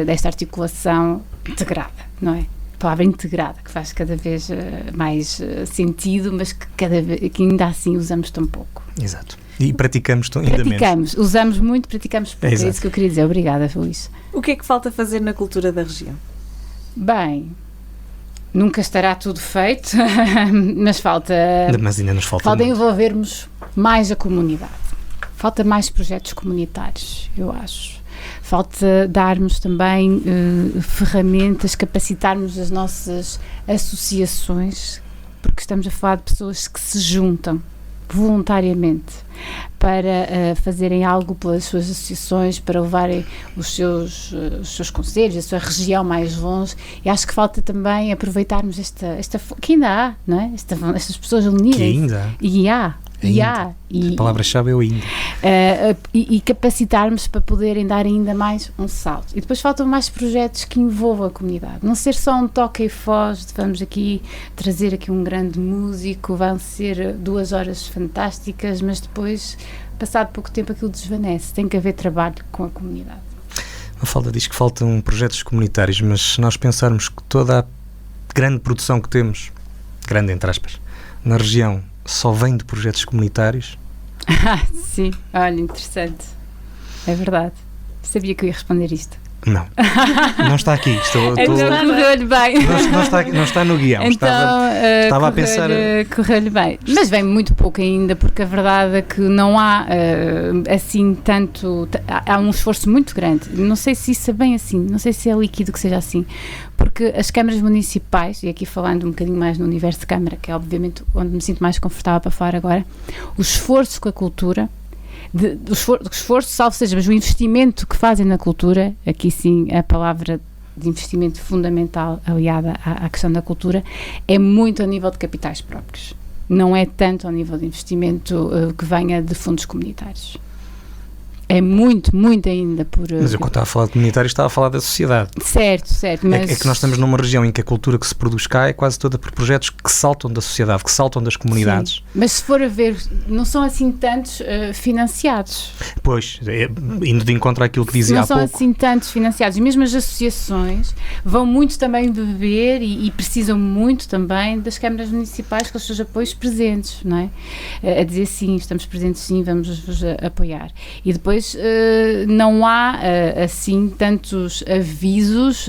Speaker 3: desta articulação integrada, não é? Palavra integrada, que faz cada vez mais sentido, mas que ainda assim usamos tão pouco.
Speaker 1: Exato. E praticamos ainda menos.
Speaker 3: Usamos muito, praticamos pouco. É isso que eu queria dizer. Obrigada, Luís.
Speaker 2: O que é que falta fazer na cultura da região?
Speaker 3: Bem, nunca estará tudo feito, mas
Speaker 1: mas ainda nos falta
Speaker 3: envolvermos mais a comunidade. Falta mais projetos comunitários, eu acho. Falta darmos também ferramentas, capacitarmos as nossas associações, porque estamos a falar de pessoas que se juntam voluntariamente para fazerem algo pelas suas associações, para levarem os seus conselhos, a sua região mais longe, e acho que falta também aproveitarmos esta que ainda há, não é? Estas pessoas unirem.
Speaker 1: Que ainda há. A palavra-chave é o ainda.
Speaker 3: E capacitarmos para poderem dar ainda mais um salto. E depois faltam mais projetos que envolvam a comunidade. Não ser só um toque e foz de vamos aqui trazer aqui um grande músico, vão ser 2 horas fantásticas, mas depois, passado pouco tempo, aquilo desvanece. Tem que haver trabalho com a comunidade.
Speaker 1: A Mafalda diz que faltam projetos comunitários, mas se nós pensarmos que toda a grande produção que temos, grande entre aspas, na região, só vem de projetos comunitários?
Speaker 3: Sim, olha, interessante. É verdade. Sabia que eu ia responder isto.
Speaker 1: Não está aqui.
Speaker 3: Correu-lhe bem.
Speaker 1: Não está no guião.
Speaker 3: Então,
Speaker 1: estava a pensar.
Speaker 3: Correu-lhe bem. Mas vem muito pouco ainda, porque a verdade é que não há assim tanto. Há um esforço muito grande. Não sei se isso é bem assim, não sei se é líquido que seja assim. Porque as câmaras municipais, e aqui falando um bocadinho mais no universo de câmara, que é obviamente onde me sinto mais confortável para falar agora, o esforço com a cultura. O esforço, salvo seja, mas o investimento que fazem na cultura, aqui sim a palavra de investimento fundamental aliada à questão da cultura, é muito a nível de capitais próprios. Não é tanto ao nível de investimento que venha de fundos comunitários. É muito ainda por...
Speaker 1: Mas eu, quando estava a falar de comunitários, estava a falar da sociedade.
Speaker 3: Certo, mas...
Speaker 1: É que nós estamos numa região em que a cultura que se produz cá é quase toda por projetos que saltam da sociedade, que saltam das comunidades.
Speaker 3: Sim. Mas se for a ver, não são assim tantos financiados.
Speaker 1: Pois, indo de encontro àquilo que dizia há pouco.
Speaker 3: Não são assim tantos financiados. E mesmo as associações vão muito também beber e precisam muito também das câmaras municipais com os seus apoios presentes, não é? A dizer sim, estamos presentes sim, vamos-vos apoiar. E depois não há assim tantos avisos,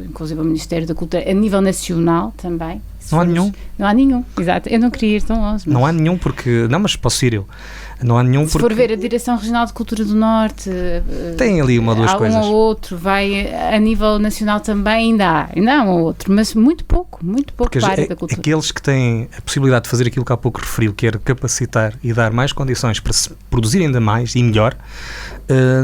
Speaker 3: inclusive o Ministério da Cultura, a nível nacional também.
Speaker 1: Não há nenhum?
Speaker 3: Não há nenhum, exato. Eu não queria ir tão longe. Mas...
Speaker 1: Não há nenhum porque... Não, mas posso ir eu. Não há nenhum
Speaker 3: Se for ver a Direção Regional de Cultura do Norte...
Speaker 1: Tem ali uma ou duas coisas.
Speaker 3: Há um ou outro, vai a nível nacional também, ainda há um ou outro, mas muito pouco para a área da cultura.
Speaker 1: Aqueles que têm a possibilidade de fazer aquilo que há pouco referiu, que era capacitar e dar mais condições para se produzir ainda mais e melhor,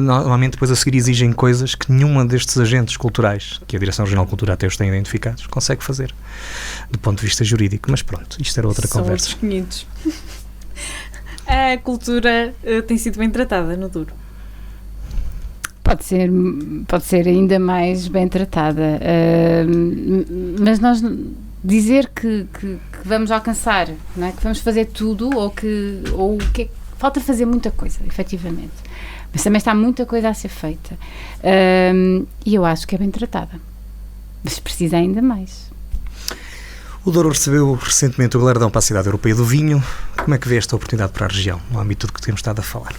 Speaker 1: normalmente depois a seguir exigem coisas que nenhuma destes agentes culturais, que a Direção Regional de Cultura até os tem identificados, consegue fazer, do ponto de vista jurídico. Mas pronto, isto era outra conversa.
Speaker 2: São outros 500. A cultura tem sido bem tratada no Douro?
Speaker 3: Pode ser ainda mais bem tratada, mas nós dizer que vamos alcançar, não é? Que vamos fazer tudo ou que falta fazer muita coisa, efetivamente, mas também está muita coisa a ser feita, e eu acho que é bem tratada, mas precisa ainda mais.
Speaker 1: O Douro recebeu recentemente o galardão para a Cidade Europeia do Vinho. Como é que vê esta oportunidade para a região, no âmbito do que temos estado a falar?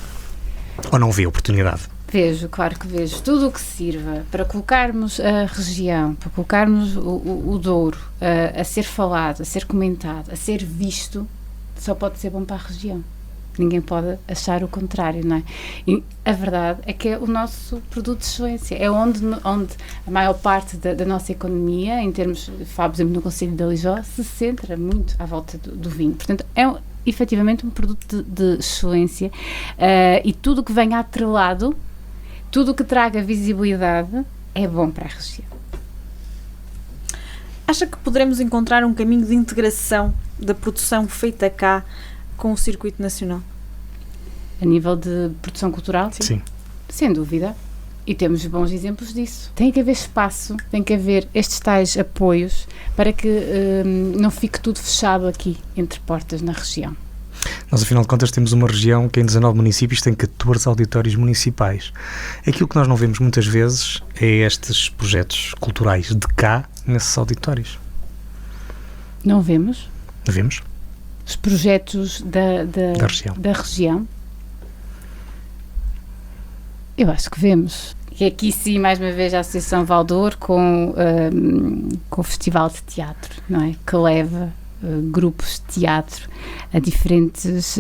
Speaker 1: Ou não vê a oportunidade?
Speaker 3: Vejo, claro que vejo. Tudo o que sirva para colocarmos a região, para colocarmos o Douro a ser falado, a ser comentado, a ser visto, só pode ser bom para a região. Ninguém pode achar o contrário, não é? E a verdade é que é o nosso produto de excelência. É onde a maior parte da nossa economia, em termos, falo, por exemplo, no Concelho de Alijó, se centra muito à volta do vinho. Portanto, é efetivamente um produto de excelência, e tudo o que venha atrelado, tudo o que traga visibilidade, é bom para a região.
Speaker 2: Acha que poderemos encontrar um caminho de integração da produção feita cá com o circuito nacional?
Speaker 3: A nível de produção cultural?
Speaker 1: Sim.
Speaker 3: Sem dúvida. E temos bons exemplos disso. Tem que haver espaço, tem que haver estes tais apoios para que não fique tudo fechado aqui, entre portas, na região.
Speaker 1: Nós, afinal de contas, temos uma região que em 19 municípios tem 14 auditórios municipais. Aquilo que nós não vemos muitas vezes é estes projetos culturais de cá, nesses auditórios.
Speaker 3: Não vemos?
Speaker 1: Não vemos?
Speaker 3: Os projetos da região. Eu acho que vemos. E aqui sim, mais uma vez, a Associação Valdouro com o Festival de Teatro, não é? Que leva grupos de teatro a diferentes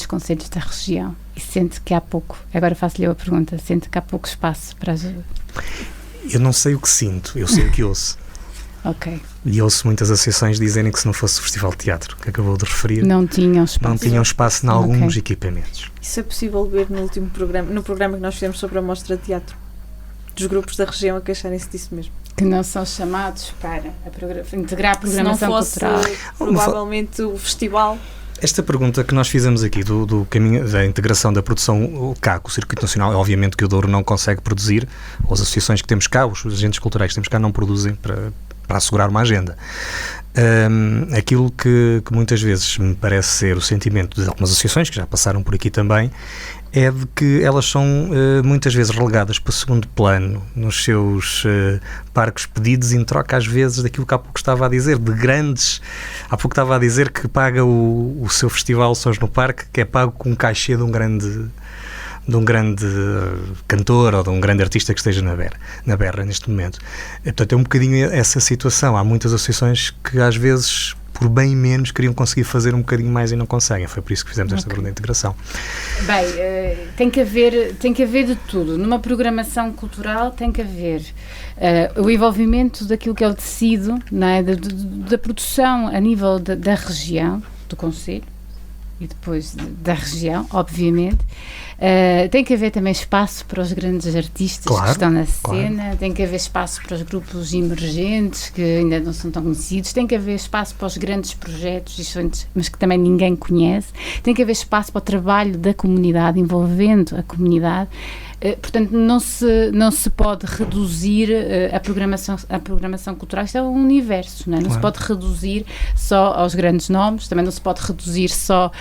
Speaker 3: concelhos da região. E sente que há pouco, agora faço-lhe a pergunta, sente que há pouco espaço para as...
Speaker 1: Eu não sei o que sinto, eu sei o que ouço.
Speaker 3: Ok.
Speaker 1: E ouço muitas associações dizerem que se não fosse o Festival de Teatro que acabou de referir,
Speaker 3: não tinham espaço
Speaker 1: em alguns equipamentos.
Speaker 2: Isso é possível ver no programa que nós fizemos sobre a mostra de teatro, dos grupos da região a queixarem-se disso mesmo.
Speaker 3: Que não são chamados para integrar a programação cultural.
Speaker 2: Se não fosse provavelmente o festival.
Speaker 1: Esta pergunta que nós fizemos aqui do caminho da integração da produção cá com o Circuito Nacional, é obviamente que o Douro não consegue produzir, ou as associações que temos cá, os agentes culturais que temos cá não produzem para assegurar uma agenda. Aquilo que muitas vezes me parece ser o sentimento de algumas associações, que já passaram por aqui também, é de que elas são muitas vezes relegadas para o segundo plano nos seus parques pedidos, em troca às vezes daquilo que há pouco estava a dizer, de grandes... Há pouco estava a dizer que paga o seu festival Sons no Parque, que é pago com um cachê de um grande cantor ou de um grande artista que esteja na berra neste momento. Portanto, é um bocadinho essa situação. Há muitas associações que às vezes, por bem menos, queriam conseguir fazer um bocadinho mais e não conseguem. Foi por isso que fizemos esta pergunta de integração.
Speaker 3: Bem, tem que haver de tudo. Numa programação cultural tem que haver o envolvimento daquilo que é o tecido, não é? Da produção a nível da região, do concelho, e depois da região, obviamente. Tem que haver também espaço para os grandes artistas que estão na cena, tem que haver espaço para os grupos emergentes que ainda não são tão conhecidos, tem que haver espaço para os grandes projetos, mas que também ninguém conhece, tem que haver espaço para o trabalho da comunidade, envolvendo a comunidade. Portanto, não se pode reduzir a programação cultural. Isto é um universo, não é? Não se pode reduzir só aos grandes nomes, também não se pode reduzir só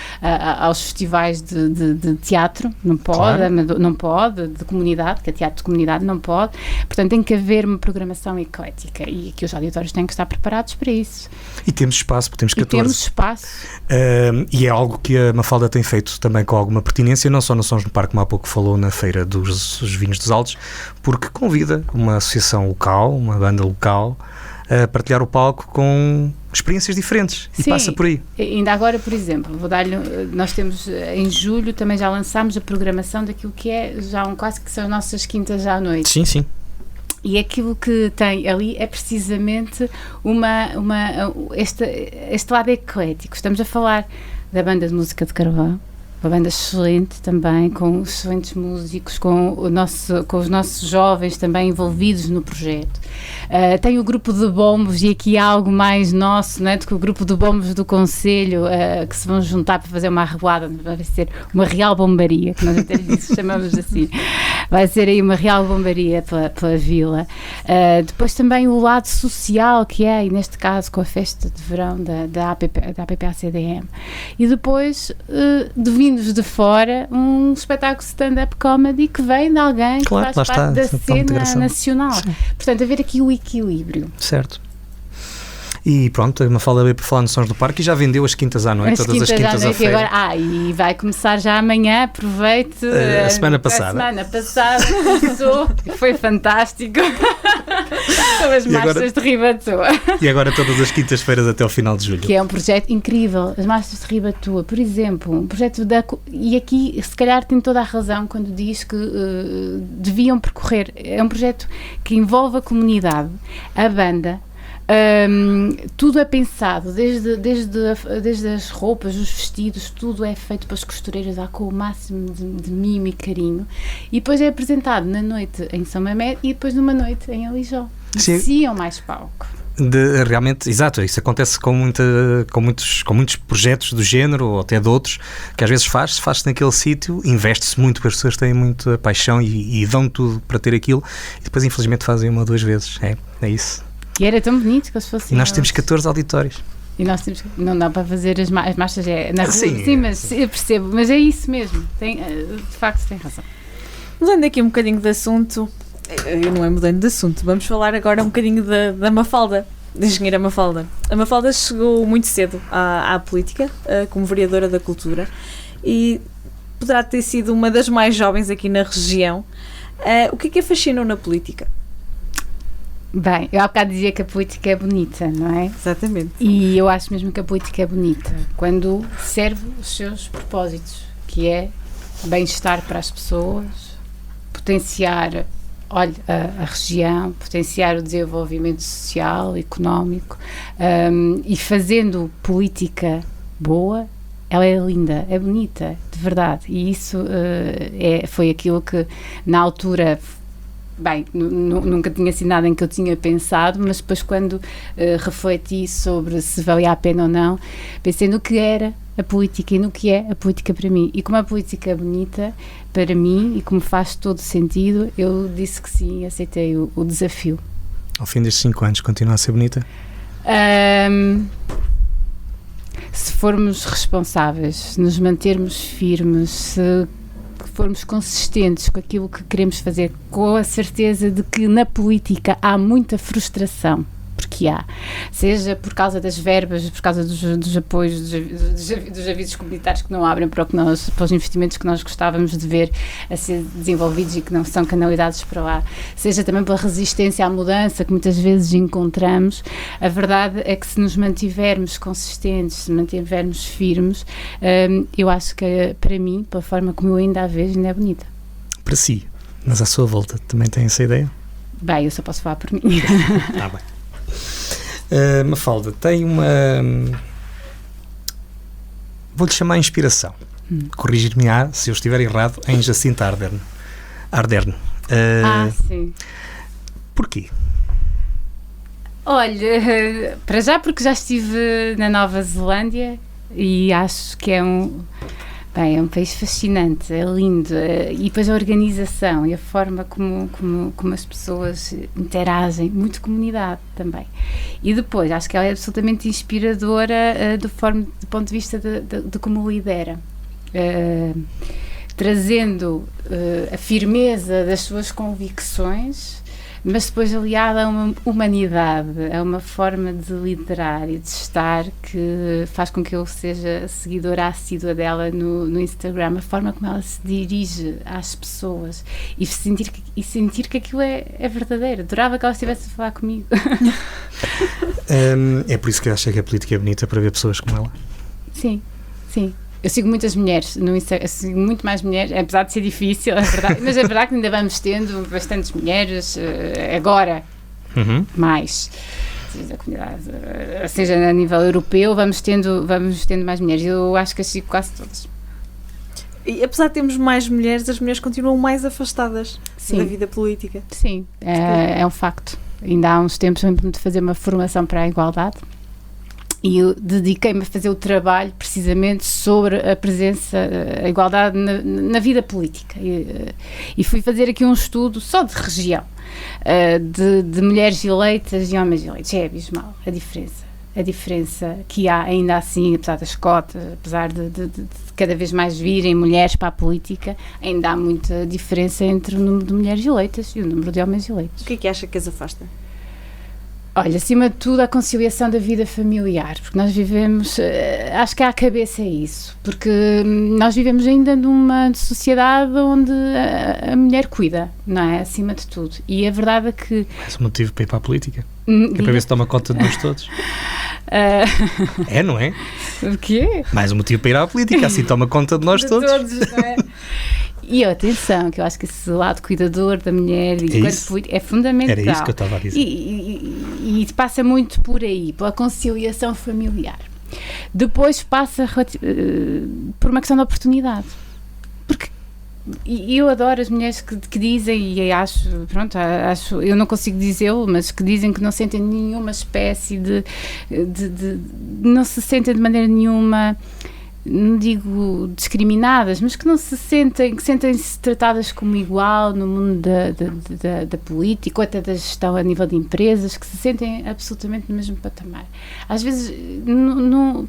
Speaker 3: aos festivais de teatro, não pode, não pode, de comunidade, que é teatro de comunidade, não pode. Portanto, tem que haver uma programação eclética e que os auditórios têm que estar preparados para isso.
Speaker 1: E temos espaço, porque temos 14.
Speaker 3: E temos espaço.
Speaker 1: E é algo que a Mafalda tem feito também com alguma pertinência, não só no Sons no Parque, como há pouco falou na Feira dos Vinhos dos Altos, porque convida uma associação local, uma banda local, a partilhar o palco com experiências diferentes. Sim, e passa por aí.
Speaker 3: Ainda agora, por exemplo, nós temos em julho, também já lançámos a programação daquilo que é já quase que são as nossas quintas à noite.
Speaker 1: Sim, sim.
Speaker 3: E aquilo que tem ali é precisamente este lado eclético. Estamos a falar da banda de música de Carvão, uma banda excelente também, com excelentes músicos, com os nossos jovens também envolvidos no projeto. Tem o grupo de bombos, e aqui há algo mais nosso, não é? Do que o grupo de bombos do Conselho, que se vão juntar para fazer uma arruada, vai ser uma real bombaria, que nós até chamamos assim. Vai ser aí uma real bombaria pela vila. Depois também o lado social que é, e neste caso com a festa de verão da APPA-CDM. E depois, vindos de fora, um espetáculo stand-up comedy que vem de alguém que faz parte da cena nacional. Sim. Portanto, haver aqui o equilíbrio.
Speaker 1: Certo. E pronto, a Mafalda veio para falar no Sons do Parque e já vendeu as quintas à noite, todas as quintas à feira.
Speaker 3: E agora, e vai começar já amanhã, aproveite.
Speaker 1: A semana passada.
Speaker 3: A semana passada começou, foi fantástico. Com as marchas de Ribatua.
Speaker 1: E agora todas as quintas-feiras até ao final de julho.
Speaker 3: Que é um projeto incrível, as marchas de Ribatua, por exemplo, um projeto e aqui se calhar tem toda a razão quando diz que deviam percorrer, é um projeto que envolve a comunidade, a banda. Tudo é pensado, desde as roupas, os vestidos, tudo é feito para as costureiras lá com o máximo de mimo e carinho, e depois é apresentado na noite em São Mamede e depois numa noite em Alijó. Mereciam mais palco.
Speaker 1: Realmente, exato, isso acontece com muitos projetos do género ou até de outros, que às vezes faz-se naquele sítio, investe-se muito, porque as pessoas têm muita paixão e dão tudo para ter aquilo, e depois infelizmente fazem uma ou duas vezes. É isso.
Speaker 3: E era tão bonito que se fosse.
Speaker 1: E nós temos 14 auditórios.
Speaker 3: E nós temos, não dá para fazer as marchas na rua. Sim, mas eu percebo, mas é isso mesmo. De facto, tem razão.
Speaker 2: Mudando aqui um bocadinho de assunto, não é mudando de assunto, vamos falar agora um bocadinho da Mafalda, da engenheira Mafalda. A Mafalda chegou muito cedo à política, como vereadora da cultura, e poderá ter sido uma das mais jovens aqui na região. O que é que a fascinou na política?
Speaker 3: Bem, eu há bocado dizia que a política é bonita, não é?
Speaker 2: Exatamente.
Speaker 3: E eu acho mesmo que a política é bonita quando serve os seus propósitos, que é bem-estar para as pessoas, potenciar a região, potenciar o desenvolvimento social, económico, e fazendo política boa, ela é linda, é bonita, de verdade. E isso foi aquilo que na altura... Bem, nunca tinha sido nada em que eu tinha pensado, mas depois quando refleti sobre se valia a pena ou não, pensei no que era a política e no que é a política para mim. E como a política é bonita para mim e como faz todo sentido, eu disse que sim e aceitei o desafio.
Speaker 1: Ao fim destes 5 anos, continua a ser bonita?
Speaker 3: Se formos responsáveis, se nos mantermos firmes, se formos consistentes com aquilo que queremos fazer, com a certeza de que na política há muita frustração, porque há, seja por causa das verbas, por causa dos apoios, dos avisos comunitários que não abrem para os investimentos que nós gostávamos de ver a ser desenvolvidos e que não são canalizados para lá, seja também pela resistência à mudança que muitas vezes encontramos. A verdade é que se nos mantivermos consistentes, se mantivermos firmes, eu acho que para mim, pela forma como eu ainda a vejo, ainda é bonita.
Speaker 1: Para si, mas à sua volta também tem essa ideia?
Speaker 3: Bem, eu só posso falar por mim.
Speaker 1: Está bem. Mafalda, tem Vou-lhe chamar inspiração. Corrigir-me-á se eu estiver errado em Jacinta Ardern.
Speaker 3: Sim.
Speaker 1: Porquê?
Speaker 3: Olha, para já porque já estive na Nova Zelândia e acho que é um país fascinante, é lindo, e depois a organização e a forma como as pessoas interagem, muito comunidade também. E depois, acho que ela é absolutamente inspiradora do ponto de vista de como lidera, trazendo a firmeza das suas convicções, mas depois aliada a uma humanidade, a uma forma de liderar e de estar que faz com que eu seja seguidora assídua dela no Instagram, a forma como ela se dirige às pessoas e sentir que aquilo é verdadeiro. Adorava que ela estivesse a falar comigo.
Speaker 1: É por isso que eu acho que a política é bonita, para ver pessoas como ela.
Speaker 3: Sim. Eu sigo muitas mulheres no Instagram, sigo muito mais mulheres, apesar de ser difícil, é verdade, mas é verdade que ainda vamos tendo bastantes mulheres agora, mais, a comunidade, seja a nível europeu, vamos tendo mais mulheres. Eu acho que as sigo quase todas.
Speaker 2: E apesar de termos mais mulheres, as mulheres continuam mais afastadas da vida política.
Speaker 3: Sim, é um facto. Ainda há uns tempos lembro-me de fazer uma formação para a igualdade. E eu dediquei-me a fazer o trabalho precisamente sobre a presença, a igualdade na vida política. E fui fazer aqui um estudo só de região, de mulheres eleitas e homens eleitos. É abismal a diferença que há ainda assim, apesar das cotas, apesar de cada vez mais virem mulheres para a política, ainda há muita diferença entre o número de mulheres eleitas e o número de homens eleitos.
Speaker 2: O que acha que as afasta?
Speaker 3: Olha, acima de tudo a conciliação da vida familiar, porque nós vivemos, acho que à cabeça é isso, porque nós vivemos ainda numa sociedade onde a mulher cuida, não é? Acima de tudo. E a verdade é que...
Speaker 1: Mais um motivo para ir para a política, é para ver se toma conta de nós todos. É, não é?
Speaker 3: O quê?
Speaker 1: Mais um motivo para ir à política, assim toma conta de nós todos.
Speaker 3: Não é? E atenção, que eu acho que esse lado cuidador da mulher é fundamental.
Speaker 1: Era isso que eu estava a dizer.
Speaker 3: E passa muito por aí, pela conciliação familiar. Depois passa por uma questão de oportunidade. Porque eu adoro as mulheres que dizem, e acho, eu não consigo dizê-lo, mas que dizem que não sentem nenhuma espécie não se sentem de maneira nenhuma, não digo discriminadas, mas que não se sentem-se tratadas como igual no mundo da política ou até da gestão a nível de empresas, que se sentem absolutamente no mesmo patamar. Às vezes,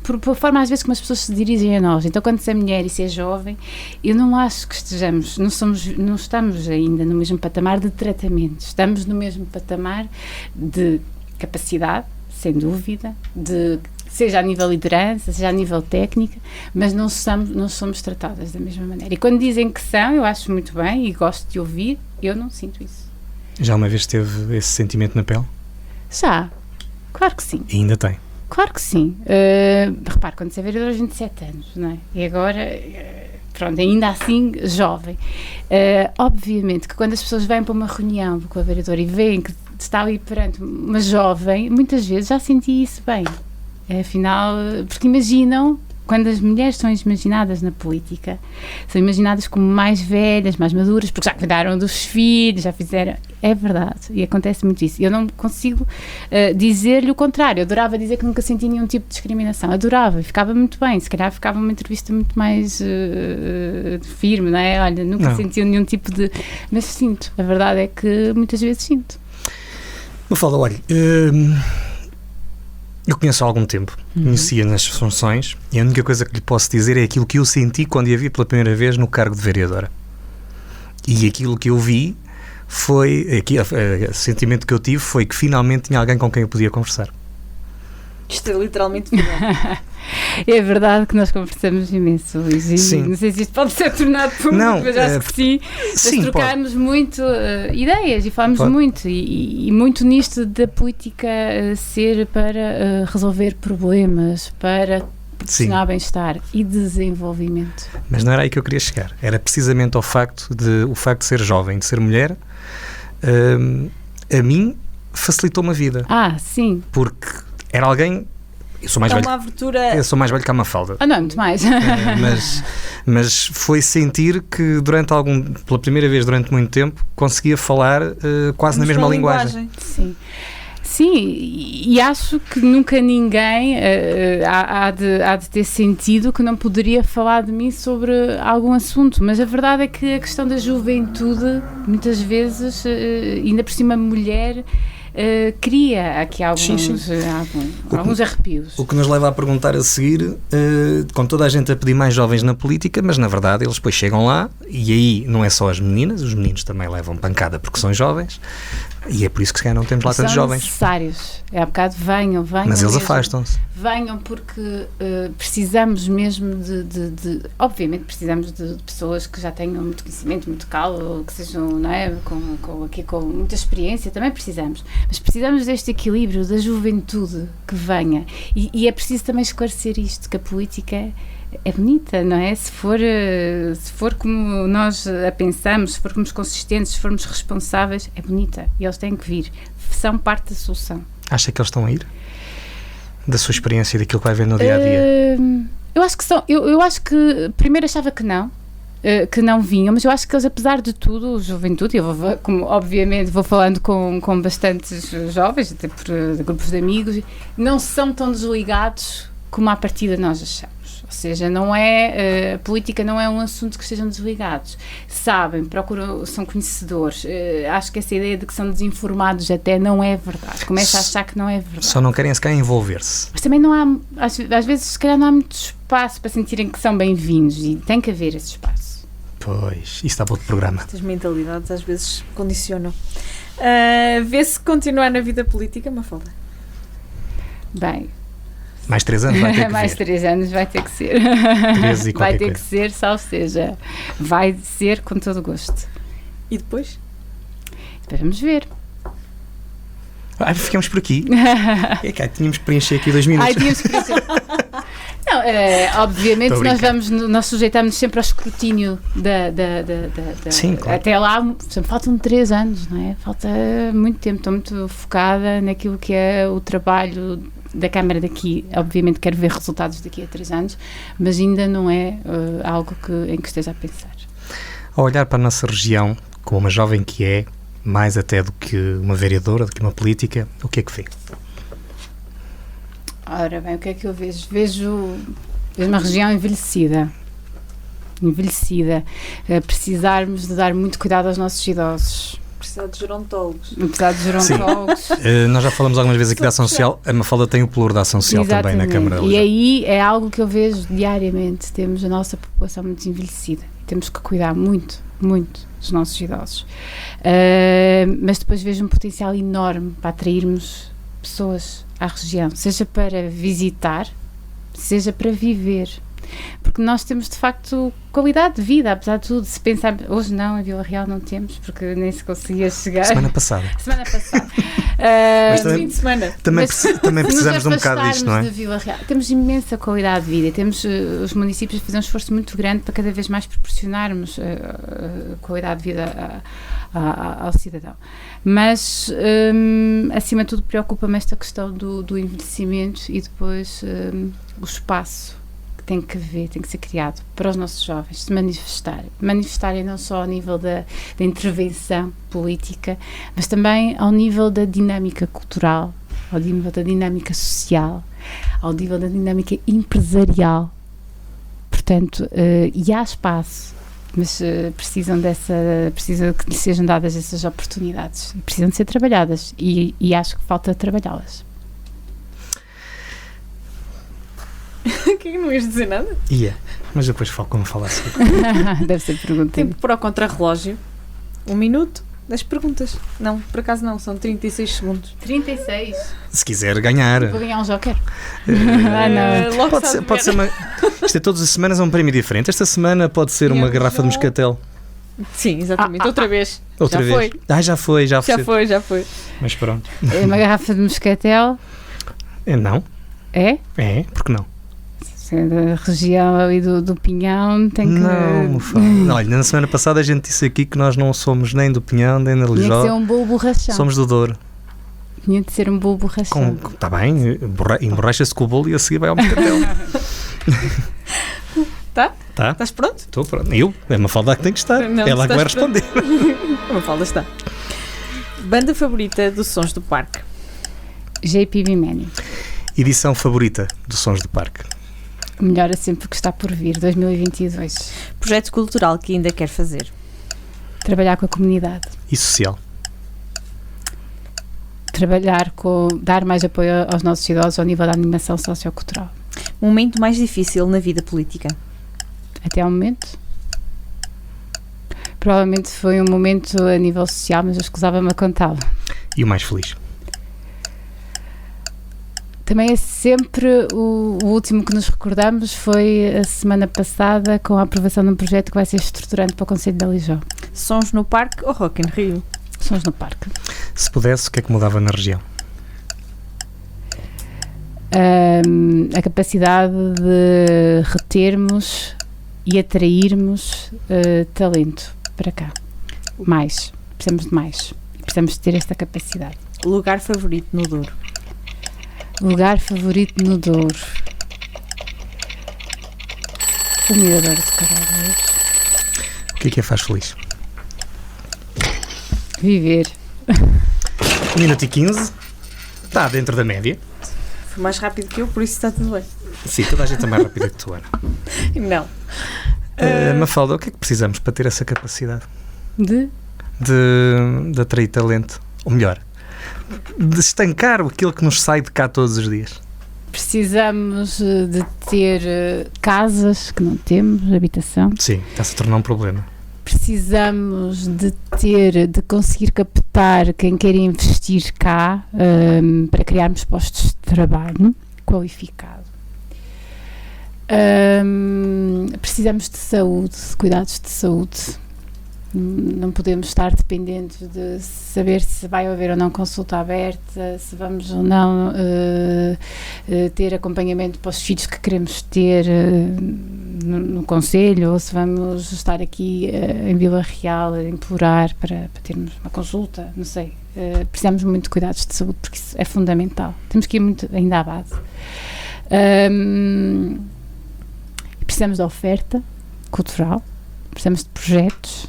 Speaker 3: por forma às vezes como as pessoas se dirigem a nós. Então, quando se é mulher e se é jovem, eu não acho que não estamos ainda no mesmo patamar de tratamento, estamos no mesmo patamar de capacidade, sem dúvida, seja a nível liderança, seja a nível técnica, mas não somos tratadas da mesma maneira. E quando dizem que são, eu acho muito bem e gosto de ouvir, eu não sinto isso.
Speaker 1: Já uma vez teve esse sentimento na pele?
Speaker 3: Já, claro que sim.
Speaker 1: E ainda tem?
Speaker 3: Claro que sim. Repare, quando você é vereador aos 27 anos, não é? E agora, ainda assim, jovem. Obviamente que quando as pessoas vêm para uma reunião com a vereadora e veem que está ali perante uma jovem, muitas vezes já senti isso bem. Afinal, porque imaginam, quando as mulheres são imaginadas na política, são imaginadas como mais velhas, mais maduras, porque já cuidaram dos filhos, já fizeram... É verdade, e acontece muito isso. Eu não consigo dizer-lhe o contrário. Eu adorava dizer que nunca senti nenhum tipo de discriminação. Adorava, e ficava muito bem. Se calhar ficava uma entrevista muito mais firme, não é? Olha, nunca senti nenhum tipo de... Mas sinto. A verdade é que muitas vezes sinto.
Speaker 1: Mafalda, olha... Eu conheço há algum tempo, conhecia nas funções, e a única coisa que lhe posso dizer é aquilo que eu senti quando a vi pela primeira vez no cargo de vereadora. E aquilo que eu vi foi, o sentimento que eu tive foi que finalmente tinha alguém com quem eu podia conversar.
Speaker 2: Isto é literalmente verdade.
Speaker 3: É verdade que nós conversamos imenso, Luís. Não sei se isto pode ser tornado público, mas acho que sim. Mas trocámos muito ideias e falámos muito. E muito nisto da política ser para resolver problemas, para proporcionar bem-estar e desenvolvimento.
Speaker 1: Mas não era aí que eu queria chegar. Era precisamente o facto de ser jovem, de ser mulher, a mim facilitou-me a vida.
Speaker 3: Sim.
Speaker 1: Porque era alguém Eu sou mais velho.
Speaker 2: Uma abertura...
Speaker 1: Eu sou mais velho que a Mafalda.
Speaker 3: Não, muito mais.
Speaker 1: Mas foi sentir que pela primeira vez durante muito tempo, conseguia falar quase na mesma linguagem.
Speaker 3: Sim, e acho que nunca ninguém há de ter sentido que não poderia falar de mim sobre algum assunto, mas a verdade é que a questão da juventude, muitas vezes, ainda por cima mulher, cria aqui alguns arrepios.
Speaker 1: O que nos leva a perguntar a seguir, com toda a gente a pedir mais jovens na política, mas na verdade eles depois chegam lá e aí não é só as meninas, os meninos também levam pancada porque são jovens e é por isso que se calhar não temos lá tantos jovens.
Speaker 3: São necessários, há bocado venham
Speaker 1: mas eles afastam-se.
Speaker 3: Venham porque precisamos mesmo obviamente precisamos de pessoas que já tenham muito conhecimento, muito calo, que sejam, não é, com muita experiência, também precisamos, mas precisamos deste equilíbrio da juventude que venha e é preciso também esclarecer isto, que a política é bonita, não é? Se for como nós a pensamos, se formos consistentes, se formos responsáveis, é bonita e eles têm que vir, são parte da solução.
Speaker 1: Acha que eles estão a ir? Da sua experiência e daquilo que vai ver no dia-a-dia?
Speaker 3: Eu acho que são, eu acho que primeiro achava que não vinham, mas eu acho que eles, apesar de tudo, juventude, como obviamente vou falando com bastantes jovens, até por grupos de amigos, não são tão desligados como à partida nós achamos. Ou seja, a política não é um assunto que estejam desligados. Sabem, procuram, são conhecedores. Acho que essa ideia de que são desinformados até não é verdade. Começa a achar que não é verdade.
Speaker 1: Só não querem sequer envolver-se.
Speaker 3: Mas também não há, às vezes, se calhar não há muito espaço para sentirem que são bem-vindos e tem que haver esse espaço.
Speaker 1: Pois, isso está para outro programa.
Speaker 2: Estas mentalidades às vezes condicionam. Vê-se continuar na vida política, Mafalda?
Speaker 3: Bem...
Speaker 1: Mais 3 anos vai ter que
Speaker 3: Mais
Speaker 1: ver.
Speaker 3: 3 anos vai ter que ser.
Speaker 1: 13 e
Speaker 3: vai ter
Speaker 1: coisa.
Speaker 3: que ser, salvo seja. Vai ser com todo o gosto.
Speaker 2: E depois?
Speaker 3: Depois vamos ver.
Speaker 1: Ficamos por aqui. Tínhamos que preencher aqui 2 minutos.
Speaker 3: Tínhamos que preencher. Não, obviamente nós sujeitamos sempre ao escrutínio
Speaker 1: Sim, claro.
Speaker 3: Até lá, faltam 3 anos, não é? Falta muito tempo. Estou muito focada naquilo que é o trabalho da Câmara daqui. Obviamente quero ver resultados daqui a 3 anos, mas ainda não é algo em que esteja a pensar.
Speaker 1: Ao olhar para a nossa região, como uma jovem que é, mais até do que uma vereadora, do que uma política, o que é que vê?
Speaker 3: Ora bem, o que é que eu vejo? Vejo uma região envelhecida. Precisarmos de dar muito cuidado aos nossos idosos.
Speaker 2: Precisar de gerontólogos.
Speaker 1: Nós já falamos algumas vezes aqui da ação social. A Mafalda tem o pelouro da ação social. Exatamente. Também na Câmara.
Speaker 3: E aí é algo que eu vejo diariamente. Temos a nossa população muito envelhecida. Temos que cuidar muito, muito dos nossos idosos. Mas depois vejo um potencial enorme para atrairmos pessoas à região, seja para visitar, seja para viver. Porque nós temos, de facto, qualidade de vida, apesar de tudo. Se pensar, hoje não, em Vila Real não temos, porque nem se conseguia chegar.
Speaker 1: Semana passada.
Speaker 2: Mas fim de semana.
Speaker 1: Também precisamos de um bocado disto, não é?
Speaker 3: De Vila Real. Temos imensa qualidade de vida. Temos os municípios a fazer um esforço muito grande para cada vez mais proporcionarmos qualidade de vida ao cidadão. Mas, acima de tudo, preocupa-me esta questão do envelhecimento e depois o espaço tem que haver, tem que ser criado para os nossos jovens se manifestarem não só ao nível da intervenção política, mas também ao nível da dinâmica cultural, ao nível da dinâmica social, ao nível da dinâmica empresarial. Portanto, e há espaço, mas precisam que lhes sejam dadas essas oportunidades, precisam de ser trabalhadas e acho que falta trabalhá-las.
Speaker 2: O que é que não ias dizer nada?
Speaker 1: Mas depois falo como falar assim.
Speaker 3: Deve ser pergunta.
Speaker 2: Tempo para o contrarrelógio. 1 minuto das perguntas. Não, por acaso não, são 36 segundos.
Speaker 3: 36?
Speaker 1: Se quiser ganhar.
Speaker 3: Vou ganhar um joker.
Speaker 2: Não.
Speaker 1: Pode ser uma... Isto é todas as semanas é um prémio diferente. Esta semana pode ser uma garrafa de moscatel.
Speaker 2: Sim, exatamente. Outra vez.
Speaker 1: Outra vez. Já foi.
Speaker 2: Já foi.
Speaker 1: Mas pronto.
Speaker 3: É uma garrafa de moscatel?
Speaker 1: Não.
Speaker 3: É?
Speaker 1: É, porque não?
Speaker 3: Da região ali do Pinhão tem que...
Speaker 1: Não, olha, na semana passada a gente disse aqui que nós não somos nem do Pinhão, nem da Lijó.
Speaker 3: Tem que ser um bolo borrachão.
Speaker 1: Somos do Douro.
Speaker 3: tinha de ser um bolo borrachado.
Speaker 1: Está bem, emborracha-se com o bolo e a seguir vai ao Moscatel.
Speaker 2: Tá?
Speaker 1: Tá.
Speaker 2: Estás pronto?
Speaker 1: Estou pronto. É uma falda que tem que estar.
Speaker 2: Não,
Speaker 1: ela que vai responder.
Speaker 2: Uma falda está. Banda favorita dos Sons do Parque?
Speaker 3: JPB Mani.
Speaker 1: Edição favorita dos Sons do Parque?
Speaker 3: Melhor é sempre o que está por vir, 2022.
Speaker 2: Projeto cultural que ainda quer fazer?
Speaker 3: Trabalhar com a comunidade.
Speaker 1: E social?
Speaker 3: Dar mais apoio aos nossos idosos ao nível da animação sociocultural.
Speaker 2: Momento mais difícil na vida política?
Speaker 3: Até ao momento? Provavelmente foi um momento a nível social, mas eu escusava-me a contá-lo.
Speaker 1: E o mais feliz?
Speaker 3: Também é sempre o último que nos recordamos foi a semana passada com a aprovação de um projeto que vai ser estruturante para o Concelho de Alijó.
Speaker 2: Sons no Parque ou Rock in Rio?
Speaker 3: Sons no Parque.
Speaker 1: Se pudesse, o que é que mudava na região?
Speaker 3: A capacidade de retermos e atrairmos talento para cá. Mais. Precisamos de mais. Precisamos de ter esta capacidade.
Speaker 2: Lugar favorito no Douro?
Speaker 3: Lugar favorito no Douro? O Mirador de Carvalheiros.
Speaker 1: O que é faz feliz?
Speaker 3: Viver.
Speaker 1: 1 minuto e 15. Está dentro da média.
Speaker 2: Foi mais rápido que eu, por isso está tudo bem.
Speaker 1: Sim, toda a gente é mais rápida que tu, Ana.
Speaker 2: Não.
Speaker 1: Mafalda, o que é que precisamos para ter essa capacidade?
Speaker 3: De
Speaker 1: atrair talento? Ou melhor, de estancar aquilo que nos sai de cá todos os dias?
Speaker 3: Precisamos de ter casas que não temos, habitação.
Speaker 1: Sim, está-se a tornar um problema.
Speaker 3: Precisamos de conseguir captar quem quer investir cá para criarmos postos de trabalho qualificado. Precisamos de saúde, de cuidados de saúde. Não podemos estar dependentes de saber se vai haver ou não consulta aberta, se vamos ou não ter acompanhamento para os filhos que queremos ter no Concelho, ou se vamos estar aqui em Vila Real a implorar para termos uma consulta, não sei. Precisamos muito de cuidados de saúde porque isso é fundamental. Temos que ir muito ainda à base. Precisamos de oferta cultural, precisamos de projetos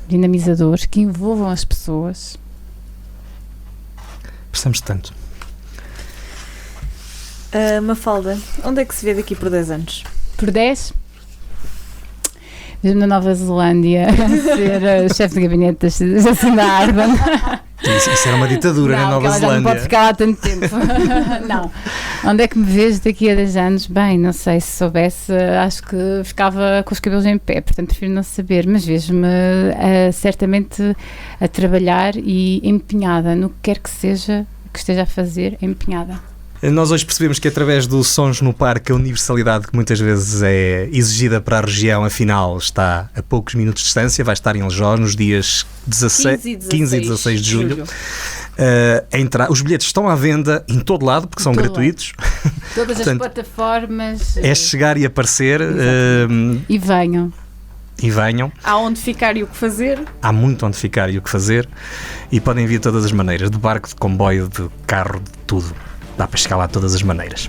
Speaker 3: dinamizadores que envolvam as pessoas.
Speaker 1: Precisamos de tanto.
Speaker 2: Mafalda, onde é que se vê daqui por 10 anos?
Speaker 3: Por 10? Vejo-me na Nova Zelândia ser chefe de gabinete da Jacinda Ardern.
Speaker 1: Isso era uma ditadura na Nova Zelândia.
Speaker 3: Não pode ficar lá tanto tempo. Não. Onde é que me vejo daqui a 10 anos? Bem, não sei, se soubesse, acho que ficava com os cabelos em pé, portanto prefiro não saber, mas vejo-me certamente a trabalhar e empenhada no que quer que seja que esteja a fazer, empenhada.
Speaker 1: Nós hoje percebemos que através dos Sons no Parque a universalidade que muitas vezes é exigida para a região, afinal está a poucos minutos de distância, vai estar em Alijó nos dias 15 e 16 de julho. Os bilhetes estão à venda em todo lado porque são gratuitos.
Speaker 3: Todas portanto, as plataformas.
Speaker 1: É chegar e aparecer.
Speaker 3: E venham.
Speaker 2: Há onde ficar e o que fazer.
Speaker 1: Há muito onde ficar e o que fazer. E podem vir de todas as maneiras, de barco, de comboio, de carro, de tudo. Dá para chegar lá de todas as maneiras.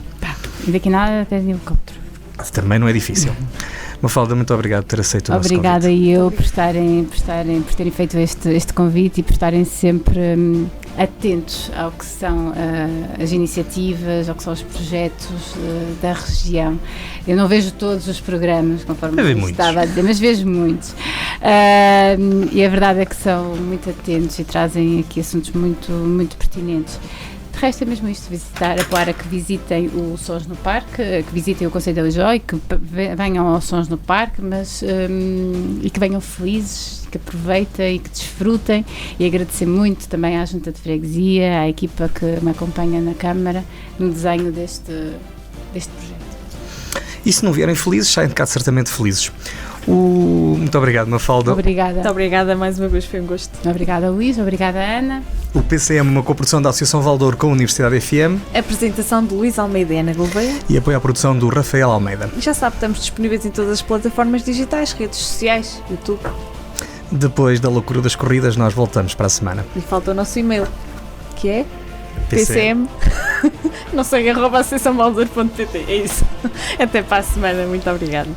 Speaker 3: E daqui nada até de helicóptero.
Speaker 1: Também não é difícil. Mafalda, muito obrigado por ter aceito o nosso convite.
Speaker 3: Obrigada eu por terem feito este convite e por estarem sempre atentos ao que são as iniciativas, ao que são os projetos da região. Eu não vejo todos os programas, conforme eu estava a dizer, mas vejo muitos. E a verdade é que são muito atentos e trazem aqui assuntos muito, muito pertinentes. De resto é mesmo isto, apelar a que visitem o Sons no Parque, que visitem o Concelho de Alijó e que venham aos Sons no Parque, mas e que venham felizes, que aproveitem e que desfrutem, e agradecer muito também à Junta de Freguesia, à equipa que me acompanha na Câmara no desenho deste projeto.
Speaker 1: E se não vierem felizes, saem de cá certamente felizes. Muito obrigado, Mafalda.
Speaker 3: Obrigada.
Speaker 2: Muito obrigada mais uma vez, foi um gosto.
Speaker 3: Obrigada, Luís. Obrigada, Ana.
Speaker 1: O PCM é uma coprodução da Associação Valdouro com a Universidade FM.
Speaker 2: Apresentação de Luís Almeida e Ana Gouveia.
Speaker 1: E apoio à produção do Rafael Almeida.
Speaker 2: E já sabe, estamos disponíveis em todas as plataformas digitais, redes sociais, YouTube.
Speaker 1: Depois da loucura das corridas, nós voltamos para a semana.
Speaker 2: E falta o nosso e-mail, que é PCM. Não sei, @associaçãovaldur.pt. É isso. Até para a semana. Muito obrigada.